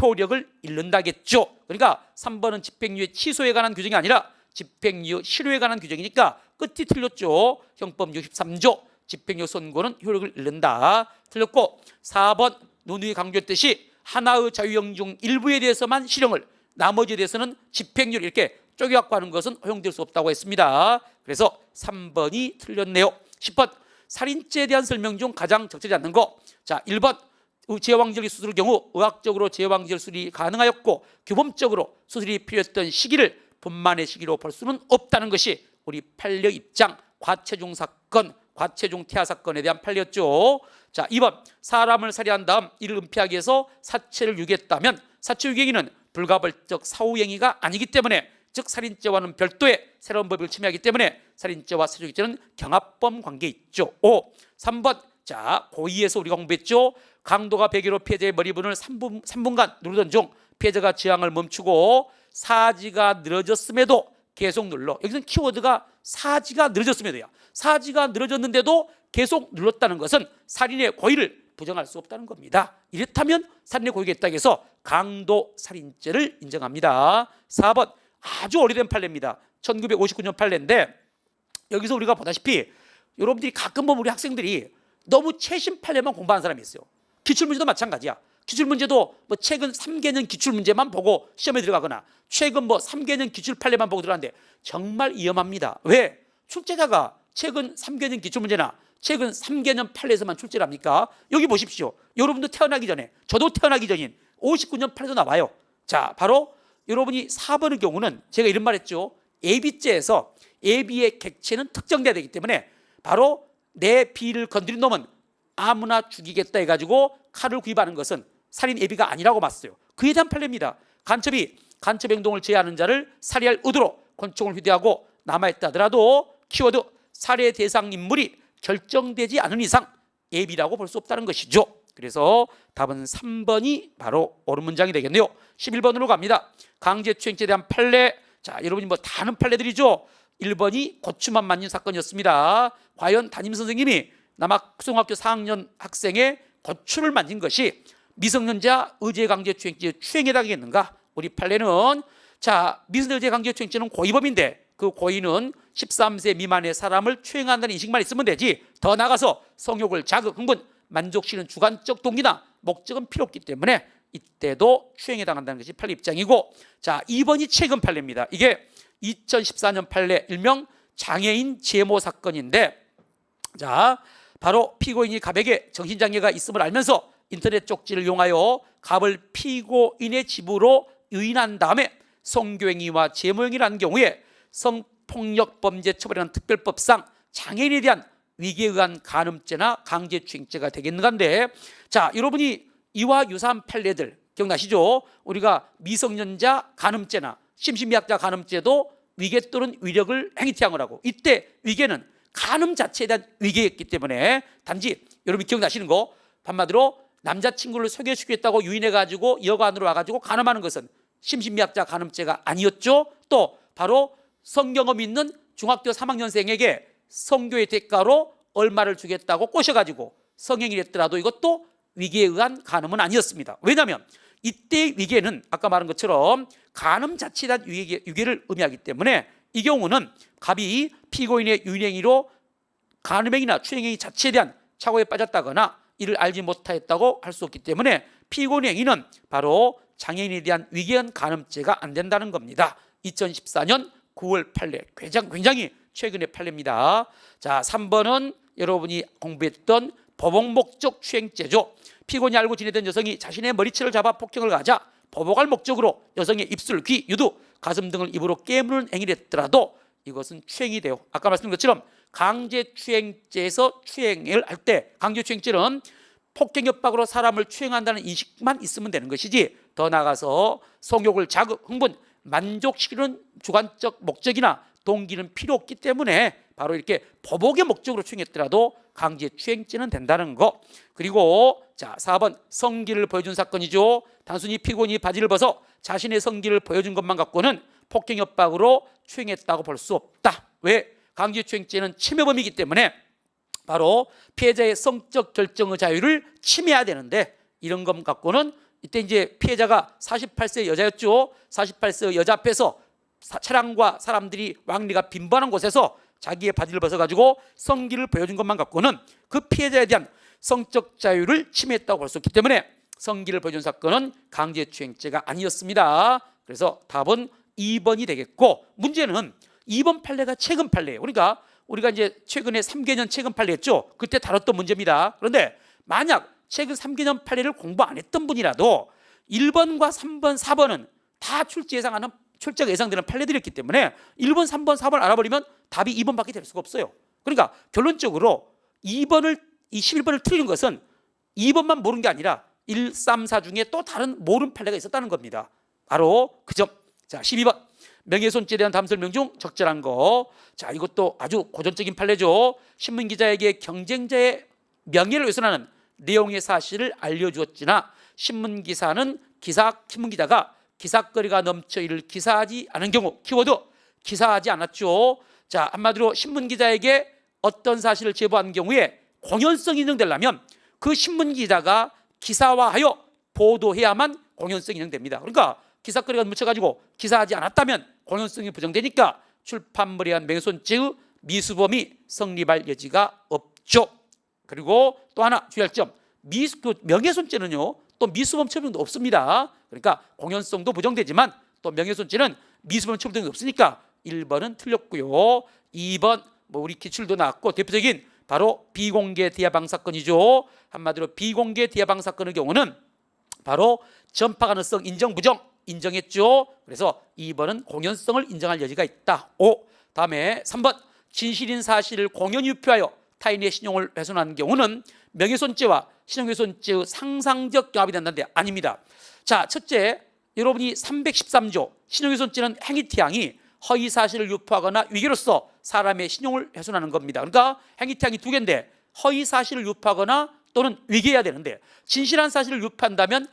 효력을 잃는다겠죠. 그러니까 3번은 집행유예 취소에 관한 규정이 아니라 집행유예 실효에 관한 규정이니까 끝이 틀렸죠. 형법 63조 집행유예 선고는 효력을 잃는다. 틀렸고 4번 논의에 강조했듯이 하나의 자유형 중 일부에 대해서만 실형을 나머지에 대해서는 집행유예 이렇게 쪼개갖고 하는 것은 허용될 수 없다고 했습니다. 그래서 3번이 틀렸네요. 10번 살인죄에 대한 설명 중 가장 적절하지 않는 거. 자 1번 제왕절개 수술의 경우 의학적으로 제왕절 수술이 가능하였고 규범적으로 수술이 필요했던 시기를 분만의 시기로 볼 수는 없다는 것이 우리 판례 입장 과체중 사건, 과체중 태아 사건에 대한 판례였죠. 자 2번 사람을 살해한 다음 이를 은폐하기 위해서 사체를 유기했다면 사체 유기행위는 불가벌적 사후행위가 아니기 때문에 즉 살인죄와는 별도의 새로운 법을 침해하기 때문에 살인죄와 사체유기죄는 경합범 관계에 있죠. 3번 자 고의에서 우리가 공부했죠. 강도가 베개로 피해자의 머리부분을 3분간 누르던 중 피해자가 저항을 멈추고 사지가 늘어졌음에도 계속 눌러. 여기서는 키워드가 사지가 늘어졌음에도야. 사지가 늘어졌는데도 계속 눌렀다는 것은 살인의 고의를 부정할 수 없다는 겁니다. 이렇다면 살인의 고의가 있다고 해서 강도 살인죄를 인정합니다. 4번 아주 오래된 판례입니다. 1959년 판례인데 여기서 우리가 보다시피 여러분들이 가끔 보면 우리 학생들이 너무 최신 판례만 공부하는 사람이 있어요. 기출문제도 마찬가지야. 기출문제도 뭐 최근 3개년 기출문제만 보고 시험에 들어가거나 최근 뭐 3개년 기출 판례만 보고 들어가는데 정말 위험합니다. 왜? 출제자가 최근 3개년 기출문제나 최근 3개년 판례에서만 출제를 합니까? 여기 보십시오. 여러분도 태어나기 전에 저도 태어나기 전인 59년 판례도 나와요. 자 바로 여러분이 4번의 경우는 제가 이런 말 했죠. 예비죄에서 예비의 객체는 특정돼야 되기 때문에 바로 내 비를 건드린 놈은 아무나 죽이겠다 해가지고 칼을 구입하는 것은 살인 예비가 아니라고 봤어요. 그에 대한 판례입니다. 간첩이 간첩 행동을 제외하는 자를 살해할 의도로 권총을 휴대하고 남아있다 하더라도 키워드 살해 대상 인물이 결정되지 않은 이상 예비라고 볼 수 없다는 것이죠. 그래서 답은 3번이 바로 옳은 문장이 되겠네요. 11번으로 갑니다. 강제추행죄에 대한 판례. 자 여러분이 뭐 다 아는 판례들이죠. 1번이 고추만 만진 사건이었습니다. 과연 담임선생님이 남학초등학교 4학년 학생의 고추를 만진 것이 미성년자 의제강제추행죄 추행에 해당하겠는가? 우리 판례는 자 미성년자 강제추행죄는 고의범인데 그 고의는 13세 미만의 사람을 추행한다는 인식만 있으면 되지 더 나가서 성욕을 자극, 흥분, 만족시키는 주관적 동기나 목적은 필요 없기 때문에 이때도 추행에 해당한다는 것이 판례 입장이고 자 2번이 최근 판례입니다. 이게 2014년 판례 일명 장애인 제모 사건인데 자 바로 피고인이 갑에게 정신장애가 있음을 알면서 인터넷 쪽지를 이용하여 갑을 피고인의 집으로 유인한 다음에 성교행위와 제모행위를 한 경우에 성폭력범죄 처벌이라는 특별법상 장애인에 대한 위계에 의한 간음죄나 강제추행죄가 되겠는가인데, 자, 여러분이 이와 유사한 판례들 기억나시죠? 우리가 미성년자 간음죄나 심신미약자 간음죄도 위계 또는 위력을 행위태양을 하고, 이때 위계는 간음 자체에 대한 위계였기 때문에 단지 여러분이 기억나시는 거, 한마디로 남자친구를 소개시키겠다고 유인해가지고 여관으로 와가지고 간음하는 것은 심신미약자 간음죄가 아니었죠. 또 바로 성경험 있는 중학교 3학년생에게 성교의 대가로 얼마를 주겠다고 꼬셔가지고 성행위를 했더라도 이것도 위계에 의한 간음은 아니었습니다. 왜냐하면 이때의 위계는 아까 말한 것처럼 간음 자체에 대한 위계를 의미하기 때문에 이 경우는 갑이 피고인의 유인행위로 간음행위나 추행행위 자체에 대한 착오에 빠졌다거나 이를 알지 못하였다고 할 수 없기 때문에 피고인의 행위는 바로 장애인에 대한 위계에 의한 간음죄가 안 된다는 겁니다. 2014년 9월 판례, 굉장히 최근의 판례입니다. 자, 3번은 여러분이 공부했던 보복 목적 추행죄죠. 피고인이 알고 지내던 여성이 자신의 머리채를 잡아 폭행을 가하자 보복할 목적으로 여성의 입술, 귀, 유두, 가슴 등을 입으로 깨무는 행위를 했더라도 이것은 추행이 돼요. 아까 말씀드린 것처럼 강제추행죄에서 추행을 할 때, 강제추행죄는 폭행 협박으로 사람을 추행한다는 인식만 있으면 되는 것이지, 더 나아가서 성욕을 자극, 흥분, 만족시키는 주관적 목적이나 동기는 필요 없기 때문에 바로 이렇게 보복의 목적으로 추행했더라도 강제추행죄는 된다는 거. 그리고 자, 4번 성기를 보여준 사건이죠. 단순히 피고인이 바지를 벗어 자신의 성기를 보여준 것만 갖고는 폭행 협박으로 추행했다고 볼 수 없다. 왜? 강제추행죄는 침해범이기 때문에 바로 피해자의 성적 결정의 자유를 침해해야 되는데, 이런 것 갖고는 이때 이제 피해자가 48세 여자였죠. 48세 여자 앞에서 차량과 사람들이 왕래가 빈번한 곳에서 자기의 바지를 벗어가지고 성기를 보여준 것만 갖고는 그 피해자에 대한 성적 자유를 침해했다고 볼 수 없기 때문에 성기를 보여준 사건은 강제추행죄가 아니었습니다. 그래서 답은 2번이 되겠고, 문제는 2번 판례가 최근 판례예요. 그러니까 우리가 이제 최근에 3개년 최근 판례 했죠. 그때 다뤘던 문제입니다. 그런데 만약 최근 3개년 판례를 공부 안 했던 분이라도 1번과 3번, 4번은 다 출제가 예상되는 판례들이었기 때문에 1번, 3번, 4번 알아버리면 답이 2번밖에 될 수가 없어요. 그러니까 결론적으로 2번을, 이 11번을 틀린 것은 2번만 모른 게 아니라 1, 3, 4 중에 또 다른 모르는 판례가 있었다는 겁니다. 바로 그 점. 자, 12번 명예훼손죄에 대한 다음 설명 중 적절한 거. 자, 이것도 아주 고전적인 판례죠. 신문기자에게 경쟁자의 명예를 훼손하는 내용의 사실을 알려주었지나 신문기자가 기사거리가 넘쳐 이를 기사하지 않은 경우, 키워드 기사하지 않았죠. 자, 한마디로 신문기자에게 어떤 사실을 제보한 경우에 공연성이 인정되려면 그 신문기자가 기사화하여 보도해야만 공연성이 인정됩니다. 그러니까 기사거리가 묻혀가지고 기사하지 않았다면 공연성이 부정되니까 출판물에 의한 명예훼손죄의 미수범이 성립할 여지가 없죠. 그리고 또 하나 주의할 점, 명예훼손죄는요 또 미수범 처분도 없습니다. 그러니까 공연성도 부정되지만 또 명예훼손죄는 미수범 처분 등이 없으니까 1번은 틀렸고요. 2번 우리 기출도 나왔고, 대표적인 바로 비공개 대화방 사건이죠. 한마디로 비공개 대화방 사건의 경우는 바로 전파 가능성 인정 부정 인정했죠. 그래서 2번은 공연성을 인정할 여지가 있다. 5. 다음에 3번 진실인 사실을 공연히 유표하여 타인의 신용을 훼손하는 경우는 명예훼손죄와 신용훼손죄의 상상적 경합이 된다는데 아닙니다. 자, 첫째, 여러분이 313조 신용훼손죄는 행위태양이 허위사실을 유포하거나 위계로서 사람의 신용을 훼손하는 겁니다. 그러니까 행위태양이 두 개인데 허위사실을 유포하거나 또는 위계해야 되는데, 진실한 사실을 유포한다면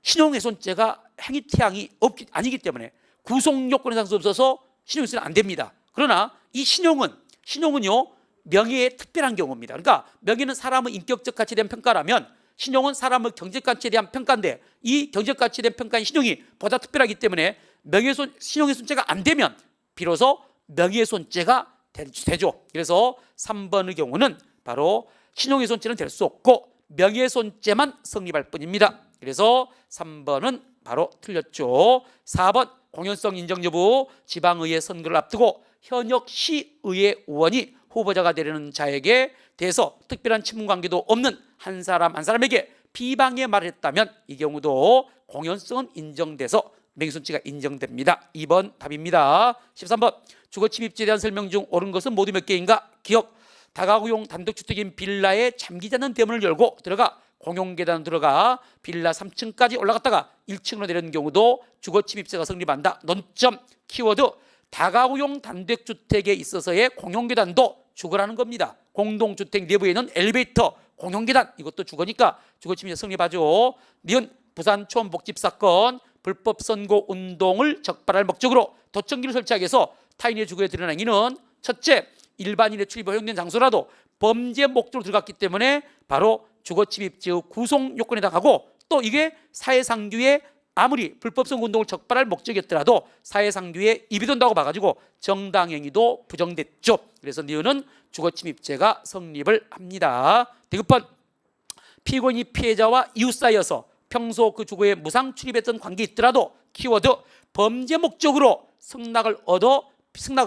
신용훼손죄가 행위태양이 아니기 때문에 구속요건의 상수 없어서 신용훼손은 안 됩니다. 그러나 이 신용은요 명예의 특별한 경우입니다. 그러니까 명예는 사람의 인격적 가치에 대한 평가라면 신용은 사람의 경제적 가치에 대한 평가인데, 이 경제적 가치에 대한 평가인 신용이 보다 특별하기 때문에 신용훼손죄가 안 되면 비로소 명예훼손죄가 되죠. 그래서 3번의 경우는 바로 신용훼손죄는 될 수 없고 명예훼손죄만 성립할 뿐입니다. 그래서 3번은 바로 틀렸죠. 4번 공연성 인정 여부, 지방의회 선거를 앞두고 현역 시의회 의원이 후보자가 되려는 자에게 대해서 특별한 친분관계도 없는 한 사람에게 비방의 말을 했다면 이 경우도 공연성은 인정돼서 명예훼손죄가 인정됩니다. 2번 답입니다. 13번 주거침입죄에 대한 설명 중 옳은 것은 모두 몇 개인가? 기억. 다가구용 단독주택인 빌라에 잠기지 않는 대문을 열고 들어가 공용계단으로 들어가 빌라 3층까지 올라갔다가 1층으로 내리는 경우도 주거침입죄가 성립한다. 논점 키워드 다가구용 단독주택에 있어서의 공용계단도 주거라는 겁니다. 공동주택 내부에는 엘리베이터, 공용계단 이것도 주거니까 주거침입죄 성립하죠. 니은 부산 초원복집 사건 불법 선고 운동을 적발할 목적으로 도청기를 설치하기 위해서 타인의 주거에 들여놓은 행위는 첫째, 일반인의 출입이 허용된 장소라도 범죄 목적으로 들어갔기 때문에 바로 주거침입죄의 구성 요건에 해당하고 또 이게 사회상규에 아무리 불법 선고 운동을 적발할 목적이었더라도 사회상규에 입이 돈다고 봐가지고 정당행위도 부정됐죠. 그래서 니은은 주거침입죄가 성립을 합니다. 디귿번 피고인이 피해자와 이웃 사이여서 평소 그 주거에 무상 출입했던 관계 있더라도 키워드 범죄 목적으로 승낙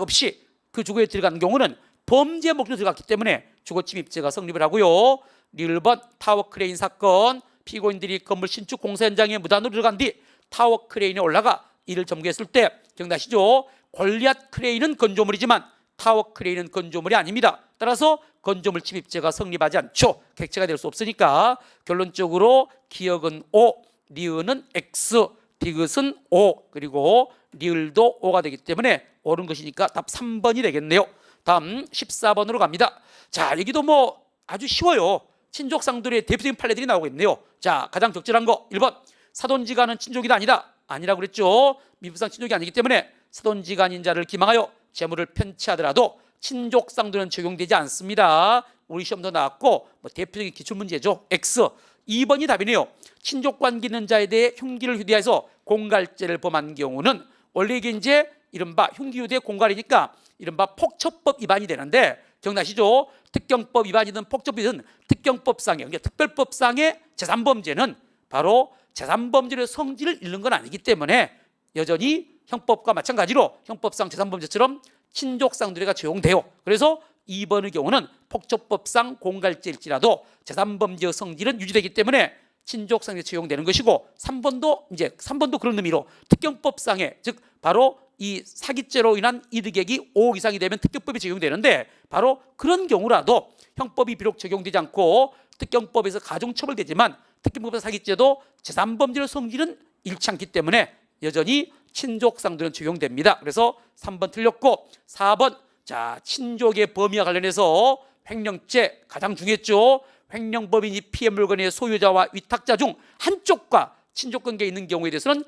없이 그 주거에 들어간 경우는 범죄 목적으로 들어갔기 때문에 주거침입죄가 성립을 하고요. 1번 타워 크레인 사건 피고인들이 건물 신축 공사 현장에 무단으로 들어간 뒤 타워 크레인에 올라가 이를 점거했을 때 기억나시죠? 골리앗 크레인은 건조물이지만 타워 크레인은 건조물이 아닙니다. 따라서 건조물 침입죄가 성립하지 않죠. 객체가 될 수 없으니까 결론적으로 기억은 O, 니은은 X, 디귿은 O, 그리고 리을도 O가 되기 때문에 옳은 것이니까 답 3번이 되겠네요. 다음 14번으로 갑니다. 자, 여기도 뭐 아주 쉬워요. 친족상들의 대표적인 판례들이 나오고 있네요. 자, 가장 적절한 거 1번 사돈지간은 친족이다 아니다. 아니라고 그랬죠. 미부상 친족이 아니기 때문에 사돈지간인 자를 기망하여 재물을 편취하더라도 친족상들은 적용되지 않습니다. 우리 시험도 나왔고 뭐 대표적인 기출문제죠. X 2번이 답이네요. 친족관계 있는 자에 대해 흉기를 휴대해서 공갈죄를 범한 경우는 원래 이게 이제 이른바 흉기 휴대 공갈이니까 이른바 폭처법 위반이 되는데 기억나시죠? 특경법 위반이든 폭처법이든 특경법상의 그러니까 특별법상의 제3범죄는 바로 제3범죄의 성질을 잃는 건 아니기 때문에 여전히 형법과 마찬가지로 형법상 제3범죄처럼 친족상들에가 적용돼요. 그래서 2번의 경우는 폭처법상 공갈죄일지라도 제3범죄의 성질은 유지되기 때문에 친족상에 적용되는 것이고 3번도 그런 의미로 특경법상의 즉 바로 이 사기죄로 인한 이득액이 5억 이상이 되면 특경법이 적용되는데 바로 그런 경우라도 형법이 비록 적용되지 않고 특경법에서 가중처벌되지만 특경법에서 사기죄도 제3범죄의 성질은 잃지 않기 때문에 여전히 친족상들은 적용됩니다. 그래서 3번 틀렸고 4번 자 친족의 범위와 관련해서 횡령죄 가장 중요했죠. 횡령법인이 피해 물건의 소유자와 위탁자 중 한쪽과 친족관계에 있는 경우에 대해서는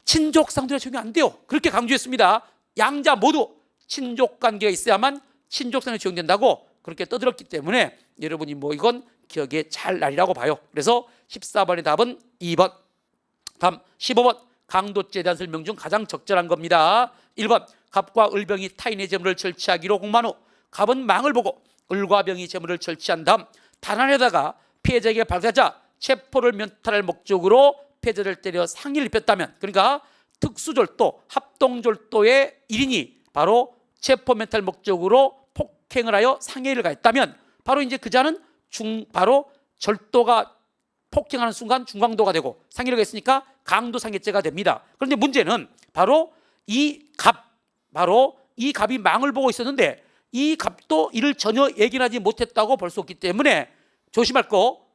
친족상들이 적용 안 돼요. 그렇게 강조했습니다. 양자 모두 친족관계가 있어야만 친족상에 적용된다고 그렇게 떠들었기 때문에 여러분이 뭐 이건 기억에 잘 날이라고 봐요. 그래서 14번의 답은 2번. 다음 15번 강도죄에 대한 설명 중 가장 적절한 겁니다. 1번 갑과 을병이 타인의 재물을 절취하기로 공만 후 갑은 망을 보고 을과 병이 재물을 절취한 다음 단안에다가 피해자에게 발사자 체포를 면탈할 목적으로 피해자를 때려 상해를 입혔다면 그러니까 특수절도 합동절도의 1인이 바로 체포 면탈 목적으로 폭행을 하여 상해를 가했다면 바로 이제 그 자는 바로 절도가 폭행하는 순간 중강도가 되고 상해를 가했으니까 강도상해죄가 됩니다. 그런데 문제는 바로 이 갑이 망을 보고 있었는데 이 갑도 이를 전혀 예견하지 못했다고 볼 수 없기 때문에 조심할 거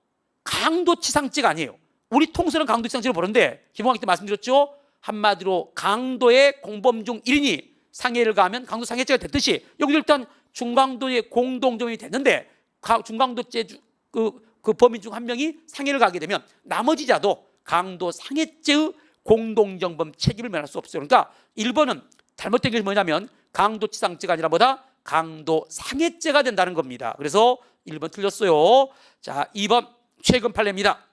강도치상죄가 아니에요. 우리 통설은 강도치상죄를 보는데 김홍학 때 말씀드렸죠. 한마디로 강도의 공범 중 1인이 상해를 가하면 강도상해죄가 됐듯이 여기도 일단 중강도의 공동정이 됐는데 중강도죄 그 범인 중 한 명이 상해를 가게 되면 나머지 자도 강도상해죄의 공동정범 책임을 면할 수 없어요. 그러니까 1번은 잘못된 것이 뭐냐면 강도치상죄가 아니라 뭐다? 강도상해죄가 된다는 겁니다. 그래서 1번 틀렸어요. 자, 2번 최근 판례입니다.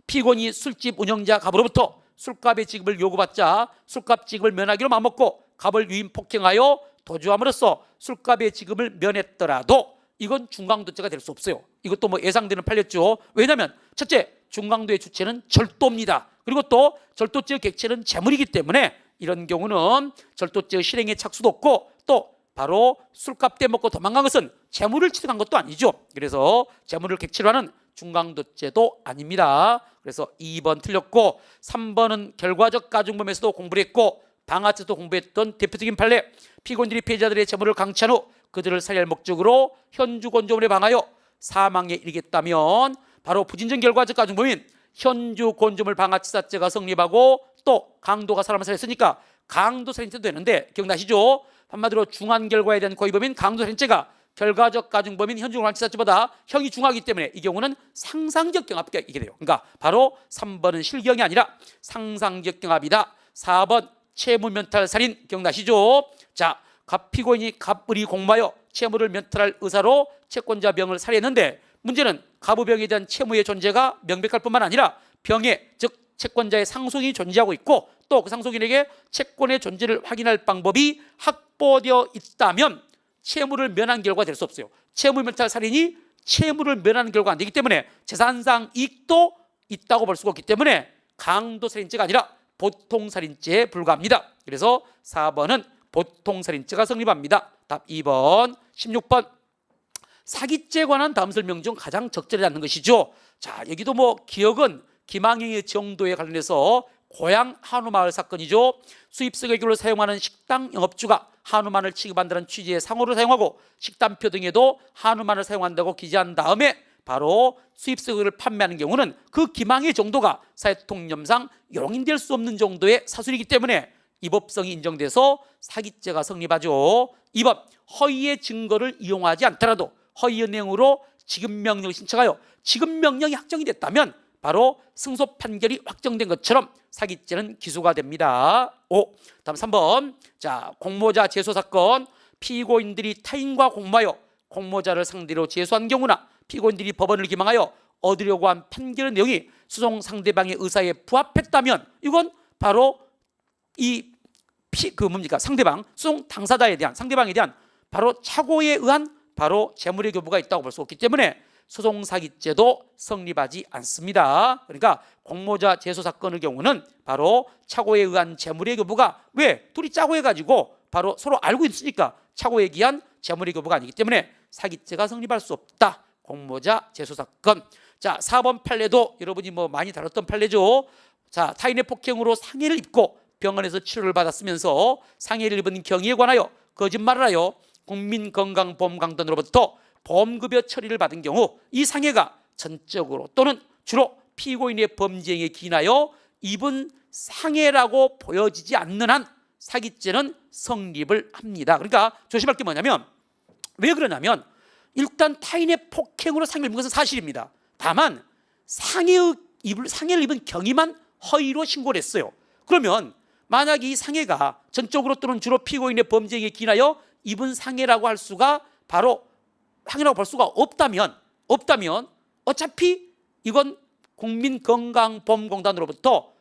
피고인이 술집 운영자 갑으로부터 술값의 지급을 요구받자 술값 지급을 면하기로 마음먹고 갑을 유인 폭행하여 도주함으로써 술값의 지급을 면했더라도 이건 중강도죄가 될 수 없어요. 이것도 뭐 예상되는 판례죠. 왜냐하면 첫째 중강도의 주체는 절도입니다. 그리고 또 절도죄의 객체는 재물이기 때문에 이런 경우는 절도죄의 실행에 착수도 없고 또 바로 술값 떼먹고 도망간 것은 재물을 취득한 것도 아니죠. 그래서 재물을 객체로 하는 중강도죄도 아닙니다. 그래서 2번 틀렸고 3번은 결과적 가중범에서도 공부를 했고 방아츠도 공부했던 대표적인 판례. 피고인들이 피해자들의 재물을 강취한 후 그들을 살해할 목적으로 현주건조물에 방하여 사망에 이르겠다면 바로 부진정 결과적 가중범인 현주건조물 방아치사죄가 성립하고 또 강도가 사람을 살해했으니까 강도살인죄도 되는데 기억나시죠? 한마디로 중한 결과에 대한 고의범인 강도살인죄가 결과적 가중범인 현주건조물방아치사죄보다 형이 중하기 때문에 이 경우는 상상적 경합이게 돼요. 그러니까 바로 3번은 실경이 아니라 상상적 경합이다. 4번 채무면탈살인 기억나시죠? 자, 갑피고인이 갑을이 공모하여 채무를 면탈할 의사로 채권자 병을 살해했는데 문제는 갑의병에 대한 채무의 존재가 명백할 뿐만 아니라 병에 즉 채권자의 상속인이 존재하고 있고 또 그 상속인에게 채권의 존재를 확인할 방법이 확보되어 있다면 채무를 면한 결과가 될 수 없어요. 채무면탈 살인이 채무를 면하는 결과가 안 되기 때문에 재산상 이익도 있다고 볼 수가 없기 때문에 강도살인죄가 아니라 보통살인죄에 불과합니다. 그래서 4번은 보통살인죄가 성립합니다. 답 2번. 16번 사기죄에 관한 다음 설명 중 가장 적절하지 않는 것이죠. 자, 여기도 뭐 기억은 김항영의 정도에 관련해서 고향 한우마을 사건이죠. 수입석 외교를 사용하는 식당 영업주가 한우만을 취급한다는 취지의 상호를 사용하고 식단표 등에도 한우만을 사용한다고 기재한 다음에 바로 수입석을 판매하는 경우는 그 김항의 정도가 사회통념상 용인될 수 없는 정도의 사술이기 때문에 위법성이 인정돼서 사기죄가 성립하죠. 2번 허위의 증거를 이용하지 않더라도 허위의 내용으로 지급명령을 신청하여 지급명령이 확정이 됐다면 바로 승소 판결이 확정된 것처럼 사기죄는 기소가 됩니다. 5. 다음 3번. 자, 공모자 제소 사건. 피고인들이 타인과 공모하여 공모자를 상대로 제소한 경우나 피고인들이 법원을 기망하여 얻으려고 한 판결의 내용이 소송 상대방의 의사에 부합했다면 이건 바로 상대방 소송 당사자에 대한 상대방에 대한 바로 착오에 의한 바로 재물의 교부가 있다고 볼 수 없기 때문에 소송 사기죄도 성립하지 않습니다. 그러니까 공모자 제소 사건의 경우는 바로 착오에 의한 재물의 교부가 왜 둘이 짜고 해가지고 바로 서로 알고 있으니까 착오에 기한 재물의 교부가 아니기 때문에 사기죄가 성립할 수 없다. 공모자 제소 사건. 자, 4번 판례도 여러분이 뭐 많이 다뤘던 판례죠. 자, 타인의 폭행으로 상해를 입고 병원에서 치료를 받았으면서 상해를 입은 경위에 관하여 거짓말을 하여 국민건강보험공단으로부터 보험급여 처리를 받은 경우 이 상해가 전적으로 또는 주로 피고인의 범죄 행위에 기인하여 입은 상해라고 보여지지 않는 한 사기죄는 성립을 합니다. 그러니까 조심할 게 뭐냐면 왜 그러냐면 일단 타인의 폭행으로 상해를 입은 것은 사실입니다. 다만 상해를 입은 경위만 허위로 신고를 했어요. 그러면 만약 이 상해가 전적으로 또는 주로 피고인의 범죄 행위에 기인하여 입은 상해라고 할 수가 바로 상해라고 볼 수가 없다면 어차피 이건 국민건강보험공단으로부터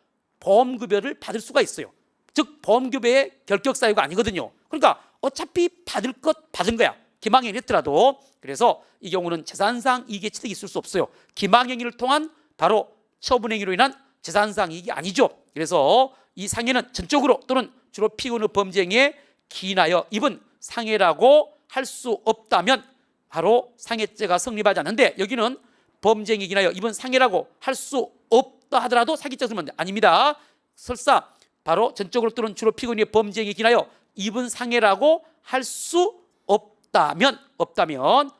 보험급여를 받을 수가 있어요. 즉 보험급여의 결격사유가 아니거든요. 그러니까 어차피 받을 것 받은 거야. 기망행위를 했더라도. 그래서 이 경우는 재산상 이익의 취득이 있을 수 없어요. 기망행위를 통한 바로 처분행위로 인한 재산상 이익이 아니죠. 그래서 이 상해는 전적으로 또는 주로 피고인의 범죄 행위에 기인하여 입은 상해라고 할 수 없다면 바로 상해죄가 성립하지 않는데 여기는 범죄 행위에 기인하여 입은 상해라고 할 수 없다 하더라도 사기죄가 성립하는 아닙니다. 설사 바로 전적으로 또는 주로 피고인의 범죄 행위에 기인하여 입은 상해라고 할 수 없다면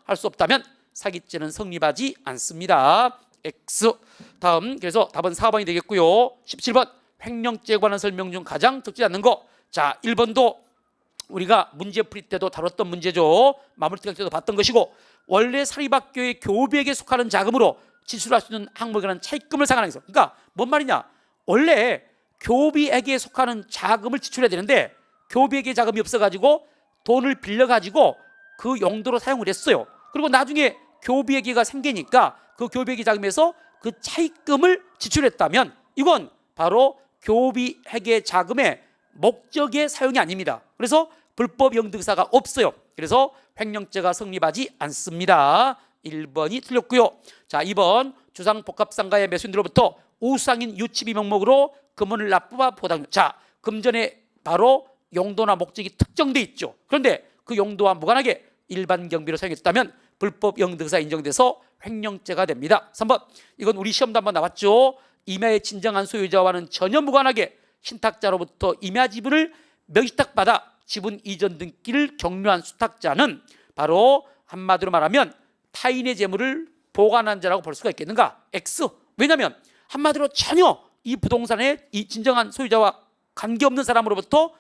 할 수 없다면 사기죄는 성립하지 않습니다. X. 다음 그래서 답은 4번이 되겠고요. 17번 횡령죄에 관한 설명 중 가장 적지 않는 거. 자, 1번도 우리가 문제 풀이 때도 다뤘던 문제죠. 마무리 때도 봤던 것이고 원래 사립학교의 교비에게 속하는 자금으로 지출할 수 있는 항목이라는 차입금을 상환해서 그러니까 뭔 말이냐 원래 교비에게 속하는 자금을 지출해야 되는데 교비에게 자금이 없어가지고 돈을 빌려가지고 그 용도로 사용을 했어요. 그리고 나중에 교비에게가 생기니까 그 교비에게 자금에서 그 차입금을 지출했다면 이건 바로 교비회계 자금의 목적의 사용이 아닙니다. 그래서 불법 영득사가 없어요. 그래서 횡령죄가 성립하지 않습니다. 1번이 틀렸고요. 자, 2번 주상복합상가의 매수인들로부터 우상인 유치비 명목으로 금원을 납부와 보당. 자, 금전에 바로 용도나 목적이 특정돼 있죠. 그런데 그 용도와 무관하게 일반 경비로 사용했다면 불법 영득사 인정돼서 횡령죄가 됩니다. 3번 이건 우리 시험도 한번 나왔죠. 임야의 진정한 소유자와는 전혀 무관하게 신탁자로부터 임야 지분을 명의신탁받아 지분 이전 등기를 격려한 수탁자는 바로 한마디로 말하면 타인의 재물을 보관한 자라고 볼 수가 있겠는가? X. 왜냐하면 한마디로 전혀 이 부동산의 이 진정한 소유자와 관계없는 사람으로부터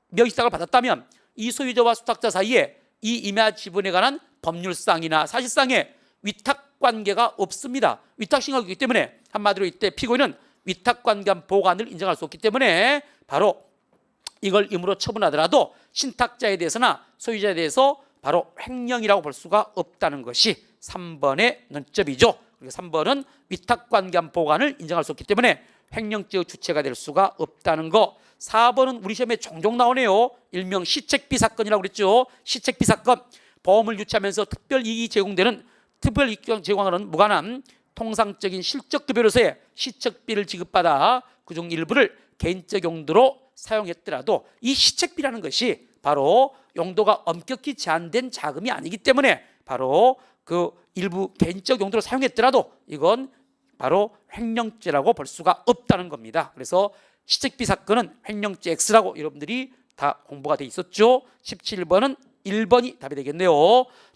명의신탁을 받았다면 이 소유자와 수탁자 사이에 이 임야 지분에 관한 법률상이나 사실상의 위탁관계가 없습니다. 위탁신고이기 때문에 한마디로 이때 피고인은 위탁관계한 보관을 인정할 수 없기 때문에 바로 이걸 의무로 처분하더라도 신탁자에 대해서나 소유자에 대해서 바로 횡령이라고 볼 수가 없다는 것이 3번의 논점이죠. 그리고 3번은 위탁관계한 보관을 인정할 수 없기 때문에 횡령죄의 주체가 될 수가 없다는 거. 4번은 우리 시험에 종종 나오네요. 일명 시책비 사건이라고 그랬죠. 시책비 사건. 보험을 유치하면서 특별이익이 제공되는 특별이익 제공하는 무관한 통상적인 실적급여로서의 시책비를 지급받아 그중 일부를 개인적 용도로 사용했더라도 이 시책비라는 것이 바로 용도가 엄격히 제한된 자금이 아니기 때문에 바로 그 일부 개인적 용도로 사용했더라도 이건 바로 횡령죄라고 볼 수가 없다는 겁니다. 그래서 시책비 사건은 횡령죄 X라고 여러분들이 다 공부가 돼 있었죠. 17번은 1번이 답이 되겠네요.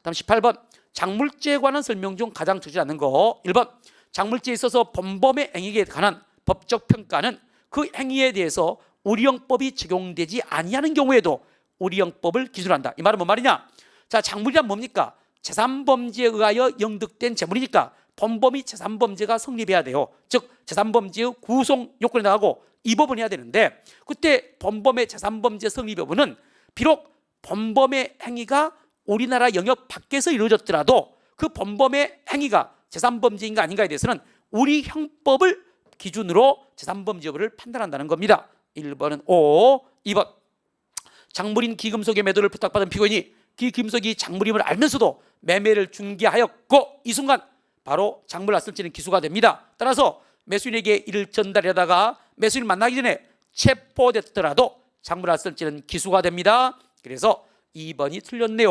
다음 18번 장물죄에 관한 설명 중 가장 적지 않는 거. 1번 장물죄에 있어서 범범의 행위에 관한 법적 평가는 그 행위에 대해서 우리형법이 적용되지 아니하는 경우에도 우리형법을 기준으로 한다. 이 말은 뭔 말이냐? 자, 장물이란 뭡니까? 재산범죄에 의하여 영득된 재물이니까 범범이 재산범죄가 성립해야 돼요. 즉 재산범죄의 구성 요건에 나가고 이 법은 해야 되는데 그때 범범의 재산범죄 성립 여부는 비록 범범의 행위가 우리나라 영역 밖에서 이루어졌더라도 그 범범의 행위가 재산범죄인가 아닌가에 대해서는 우리 형법을 기준으로 재산범죄 여부를 판단한다는 겁니다. 1번은 O. 2번 작물인 기금속의 매도를 부탁받은 피고인이 기금속이 작물임을 알면서도 매매를 중개하였고 이 순간 바로 작물 낯설지는 기수가 됩니다. 따라서 매수인에게 이를 전달하다가 매수인을 만나기 전에 체포됐더라도 작물 낯설지는 기수가 됩니다. 그래서 2번이 틀렸네요.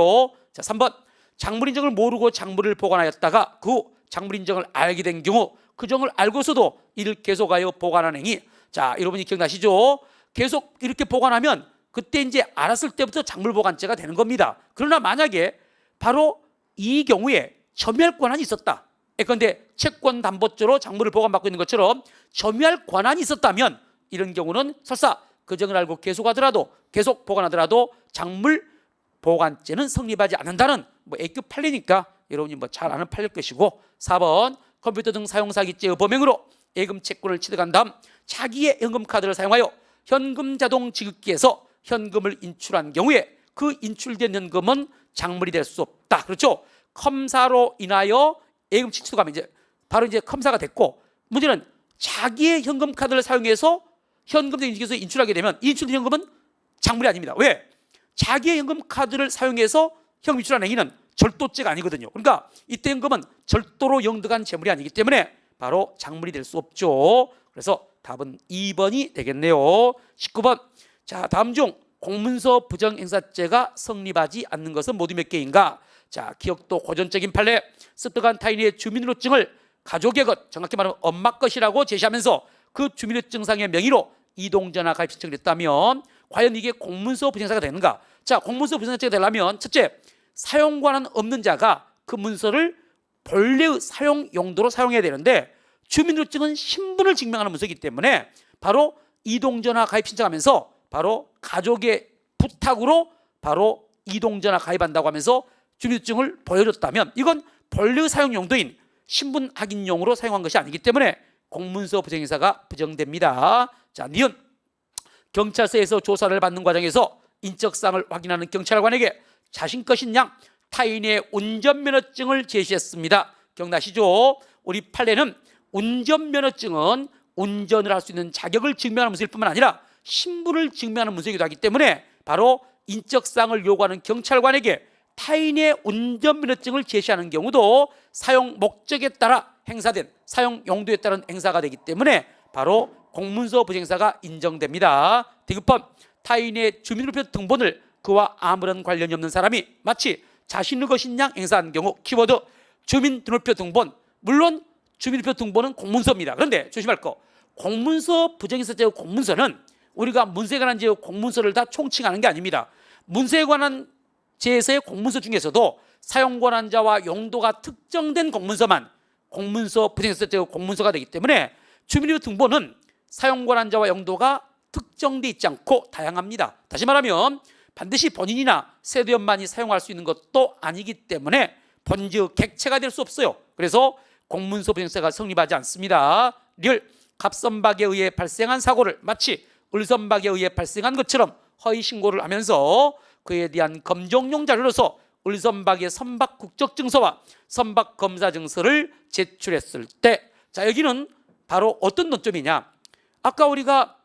자, 3번 작물 인정을 모르고 작물을 보관하였다가 그 후 작물 인정을 알게 된 경우 그 정을 알고서도 이를 계속하여 보관하는 행위. 자, 여러분이 기억나시죠? 계속 이렇게 보관하면 그때 이제 알았을 때부터 작물 보관죄가 되는 겁니다. 그러나 만약에 바로 이 경우에 점유할 권한이 있었다. 그런데 채권담보죄로 작물을 보관받고 있는 것처럼 점유할 권한이 있었다면 이런 경우는 설사 그 정을 알고 계속 보관하더라도 작물 보관죄는 성립하지 않는다는 A급 판례니까 여러분이 잘 아는 판례일 것이고 4번 컴퓨터 등 사용사기죄의 범행으로 예금 채권을 취득한 다음 자기의 현금카드를 사용하여 현금 자동 지급기에서 현금을 인출한 경우에 그 인출된 현금은 작물이 될 수 없다. 그렇죠? 컴사로 인하여 예금 취득하면 바로 컴사가 됐고 문제는 자기의 현금 카드를 사용해서 현금 대행에서 인출하게 되면 이 인출된 현금은 작물이 아닙니다. 왜? 자기의 현금 카드를 사용해서 현금 인출한 행위는 절도죄가 아니거든요. 그러니까 이때 현금은 절도로 영득한 재물이 아니기 때문에 바로 작물이 될 수 없죠. 그래서 답은 2번이 되겠네요. 19번 자, 다음 중 공문서 부정행사죄가 성립하지 않는 것은 모두 몇 개인가? 자, 기억도 고전적인 판례 습득한 타인의 주민등록증을 가족의 것, 정확히 말하면 엄마 것이라고 제시하면서 그 주민등록증상의 명의로 이동전화 가입 신청을 했다면 과연 이게 공문서 부정행사가 되는가? 자, 공문서 부정행사죄가 되려면 첫째, 사용 권한 없는 자가 그 문서를 본래의 사용 용도로 사용해야 되는데 주민등록증은 신분을 증명하는 문서이기 때문에 바로 이동전화 가입 신청하면서 바로 가족의 부탁으로 바로 이동전화 가입한다고 하면서 주민등록증을 보여줬다면 이건 본래의 사용 용도인 신분 확인용으로 사용한 것이 아니기 때문에 공문서 부정행사가 부정됩니다. 자, 니은 경찰서에서 조사를 받는 과정에서 인적사항을 확인하는 경찰관에게 자신 것인 양 타인의 운전면허증을 제시했습니다. 기억나시죠? 우리 판례는 운전면허증은 운전을 할 수 있는 자격을 증명하는 문서일 뿐만 아니라 신분을 증명하는 문서이기도 하기 때문에 바로 인적사항을 요구하는 경찰관에게 타인의 운전면허증을 제시하는 경우도 사용 목적에 따라 행사된 사용 용도에 따른 행사가 되기 때문에 바로 공문서 부정행사가 인정됩니다. 디귿번 타인의 주민등록표 등본을 그와 아무런 관련이 없는 사람이 마치 자신의 것인 양 행사한 경우 키워드 주민등록표 등본. 물론 주민등록표 등본은 공문서입니다. 그런데 조심할 거 공문서 부정행사죄의 공문서는 우리가 문서에 관한 제 공문서를 다 총칭하는 게 아닙니다. 문서에 관한 제에서의 공문서 중에서도 사용권한자와 용도가 특정된 공문서만 공문서 부정행사 공문서가 되기 때문에 주민등록 등본은 사용권한자와 용도가 특정돼 있지 않고 다양합니다. 다시 말하면 반드시 본인이나 세대원만이 사용할 수 있는 것도 아니기 때문에 본즉 객체가 될 수 없어요. 그래서 공문서 부정행사가 성립하지 않습니다. 를 갑선박에 의해 발생한 사고를 마치 을선박에 의해 발생한 것처럼 허위 신고를 하면서 그에 대한 검정용 자료로서 을선박의 선박 국적증서와 선박 검사증서를 제출했을 때, 자 여기는 바로 어떤 논점이냐? 아까 우리가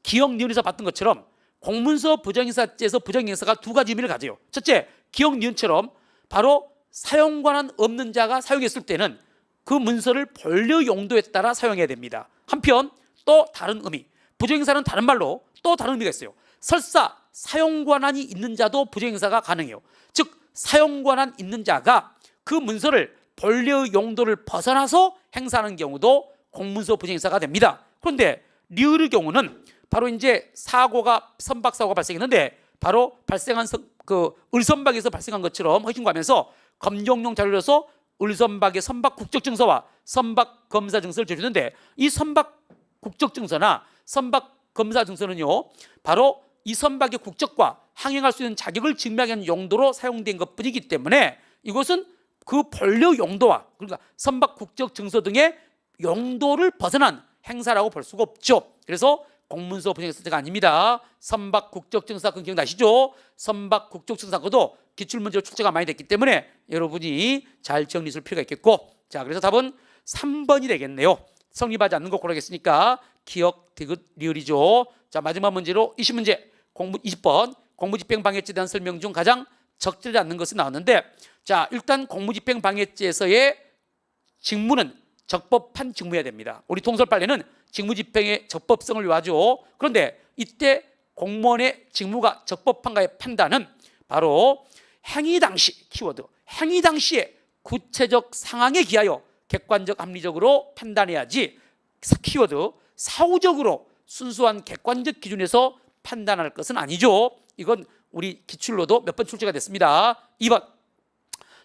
기억 니은에서 봤던 것처럼 공문서 부정행사죄에서 부정행사가 두 가지 의미를 가져요. 첫째, 기억 니은처럼 바로 사용권한 없는 자가 사용했을 때는 그 문서를 본래 용도에 따라 사용해야 됩니다. 한편 또 다른 의미, 부정행사는 다른 말로 또 다른 의미가 있어요. 설사 사용권한이 있는 자도 부정행사가 가능해요. 즉 사용권한 있는 자가 그 문서를 본래의 용도를 벗어나서 행사하는 경우도 공문서 부정행사가 됩니다. 그런데 리을의 경우는 바로 이제 사고가 선박 사고가 발생했는데 바로 발생한 그 을선박에서 발생한 것처럼 허신고하면서 검정용 자료로서 을선박의 선박 국적증서와 선박 검사증서를 제출했는데 이 선박 국적증서나 선박 검사증서는요 바로 이 선박의 국적과 항행할 수 있는 자격을 증명하는 용도로 사용된 것뿐이기 때문에 이것은 그 본래 용도와 그러니까 선박 국적증서 등의 용도를 벗어난 행사라고 볼 수가 없죠. 그래서 공문서 부정행사가 아닙니다. 선박 국적증서 사건 기억나시죠? 선박 국적증서 사건도 기출문제로 출제가 많이 됐기 때문에 여러분이 잘 정리할 필요가 있겠고, 자 그래서 답은 3번이 되겠네요. 성립하지 않는 거 고르겠으니까 기억, 디귿, 리을이죠. 자 마지막 문제로 20문제 20번 공무집행방해죄에 대한 설명 중 가장 적절하지 않는 것이 나왔는데, 자 일단 공무집행방해죄에서의 직무는 적법한 직무여야 됩니다. 우리 통설판례는 직무집행의 적법성을 요하죠. 그런데 이때 공무원의 직무가 적법한가의 판단은 바로 행위 당시, 키워드 행위 당시의 구체적 상황에 기하여 객관적 합리적으로 판단해야지, 키워드 사후적으로 순수한 객관적 기준에서 판단할 것은 아니죠. 이건 우리 기출로도 몇 번 출제가 됐습니다. 2번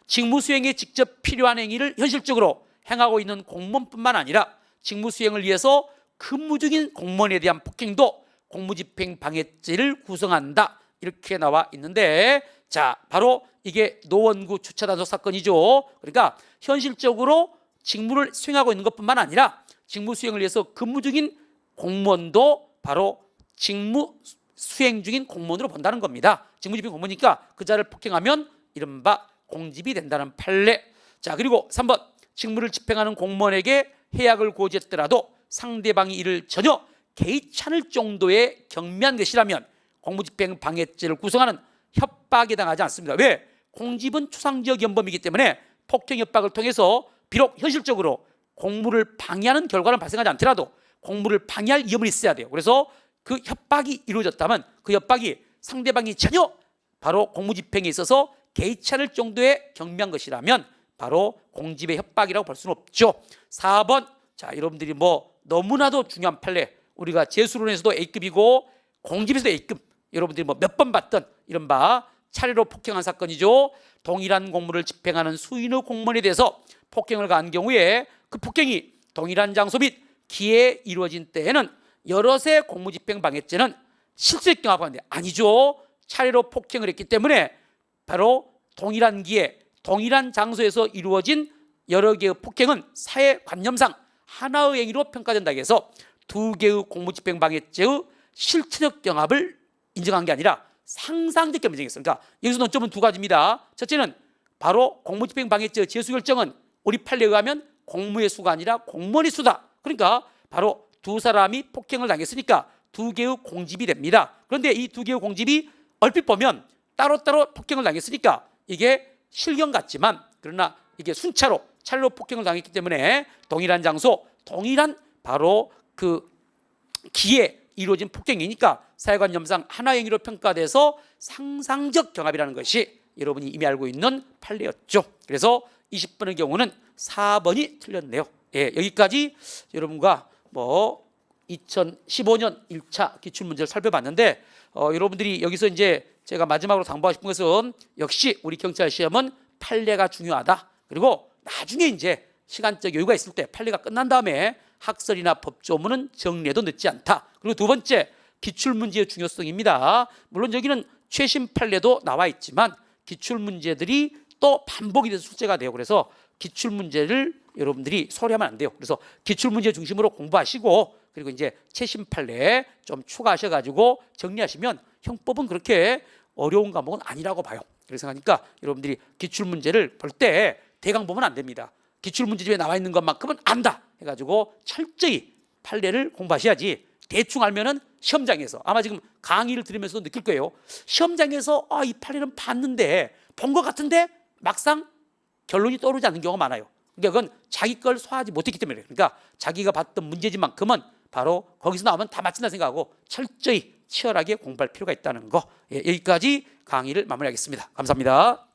직무 수행에 직접 필요한 행위를 현실적으로 행하고 있는 공무원뿐만 아니라 직무 수행을 위해서 근무 중인 공무원에 대한 폭행도 공무집행방해죄를 구성한다, 이렇게 나와 있는데, 자 바로 이게 노원구 주차단속 사건이죠. 그러니까 현실적으로 직무를 수행하고 있는 것뿐만 아니라 직무 수행을 위해서 근무 중인 공무원도 바로 직무 수행 중인 공무원으로 본다는 겁니다. 직무집행 공무원이니까 그 자를 폭행하면 이른바 공집이 된다는 판례. 자 그리고 3번 직무를 집행하는 공무원에게 해악을 고지했더라도 상대방이 이를 전혀 개의치 않을 정도의 경미한 것이라면 공무집행방해죄를 구성하는 협박에 당하지 않습니다. 왜? 공집은 추상적 연범이기 때문에 폭행 협박을 통해서 비록 현실적으로 공무를 방해하는 결과는 발생하지 않더라도 공무를 방해할 위험은 있어야 돼요. 그래서 그 협박이 이루어졌다면 그 협박이 상대방이 전혀 바로 공무집행에 있어서 개의치 않을 정도의 경미한 것이라면 바로 공집의 협박이라고 볼 수는 없죠. 4번 자 여러분들이 뭐 너무나도 중요한 판례, 우리가 재수론에서도 A급이고 공집에서도 A급, 여러분들이 뭐 몇 번 봤던 이른바 차례로 폭행한 사건이죠. 동일한 공무를 집행하는 수인의 공무원에 대해서 폭행을 가한 경우에 그 폭행이 동일한 장소 및 기회에 이루어진 때에는 여럿의 공무집행방해죄는 실수의 경합하는데 아니죠. 차례로 폭행을 했기 때문에 바로 동일한 기회, 동일한 장소에서 이루어진 여러 개의 폭행은 사회관념상 하나의 행위로 평가된다고 해서 두 개의 공무집행방해죄의 실체적 경합을 인정한 게 아니라 상상적 경합을 인정했습니다. 그러니까 여기서 논점은 두 가지입니다. 첫째는 바로 공무집행방해죄의 재수결정은 우리 판례에 의하면 공무의 수가 아니라 공무원의 수다. 그러니까 바로 두 사람이 폭행을 당했으니까 두 개의 공집이 됩니다. 그런데 이 두 개의 공집이 얼핏 보면 따로따로 폭행을 당했으니까 이게 실경 같지만 그러나 이게 순차로 차례로 폭행을 당했기 때문에 동일한 장소, 동일한 바로 그 기에 이루어진 폭행이니까 사회관념상 하나의 행위로 평가돼서 상상적 경합이라는 것이 여러분이 이미 알고 있는 판례였죠. 그래서 20번의 경우는 4번이 틀렸네요. 예, 여기까지 여러분과 뭐 2015년 1차 기출문제를 살펴봤는데 여러분들이 여기서 이제 제가 마지막으로 당부하고 싶은 것은 역시 우리 경찰 시험은 판례가 중요하다. 그리고 나중에 이제 시간적 여유가 있을 때 판례가 끝난 다음에 학설이나 법조문은 정리해도 늦지 않다. 그리고 두 번째, 기출문제의 중요성입니다. 물론 여기는 최신 판례도 나와 있지만 기출문제들이 또 반복이 돼서 숙제가 돼요. 그래서 기출문제를 여러분들이 소홀히하면 안 돼요. 그래서 기출문제 중심으로 공부하시고 그리고 이제 최신 판례 좀 추가하셔가지고 정리하시면 형법은 그렇게 어려운 과목은 아니라고 봐요. 그래서 하니까 여러분들이 기출문제를 볼 때 대강 보면 안 됩니다. 기출문제집에 나와 있는 것만큼은 안다 해가지고 철저히 판례를 공부하셔야지 대충 알면은 시험장에서 아마 지금 강의를 들으면서도 느낄 거예요. 시험장에서 이 판례는 봤는데 본 것 같은데 막상 결론이 떠오르지 않는 경우가 많아요. 그러니까 그건 자기 걸 소화하지 못했기 때문에 그러니까 자기가 봤던 문제집만큼은 바로 거기서 나오면 다 맞춘다 생각하고 철저히 치열하게 공부할 필요가 있다는 거. 여기까지 강의를 마무리하겠습니다. 감사합니다.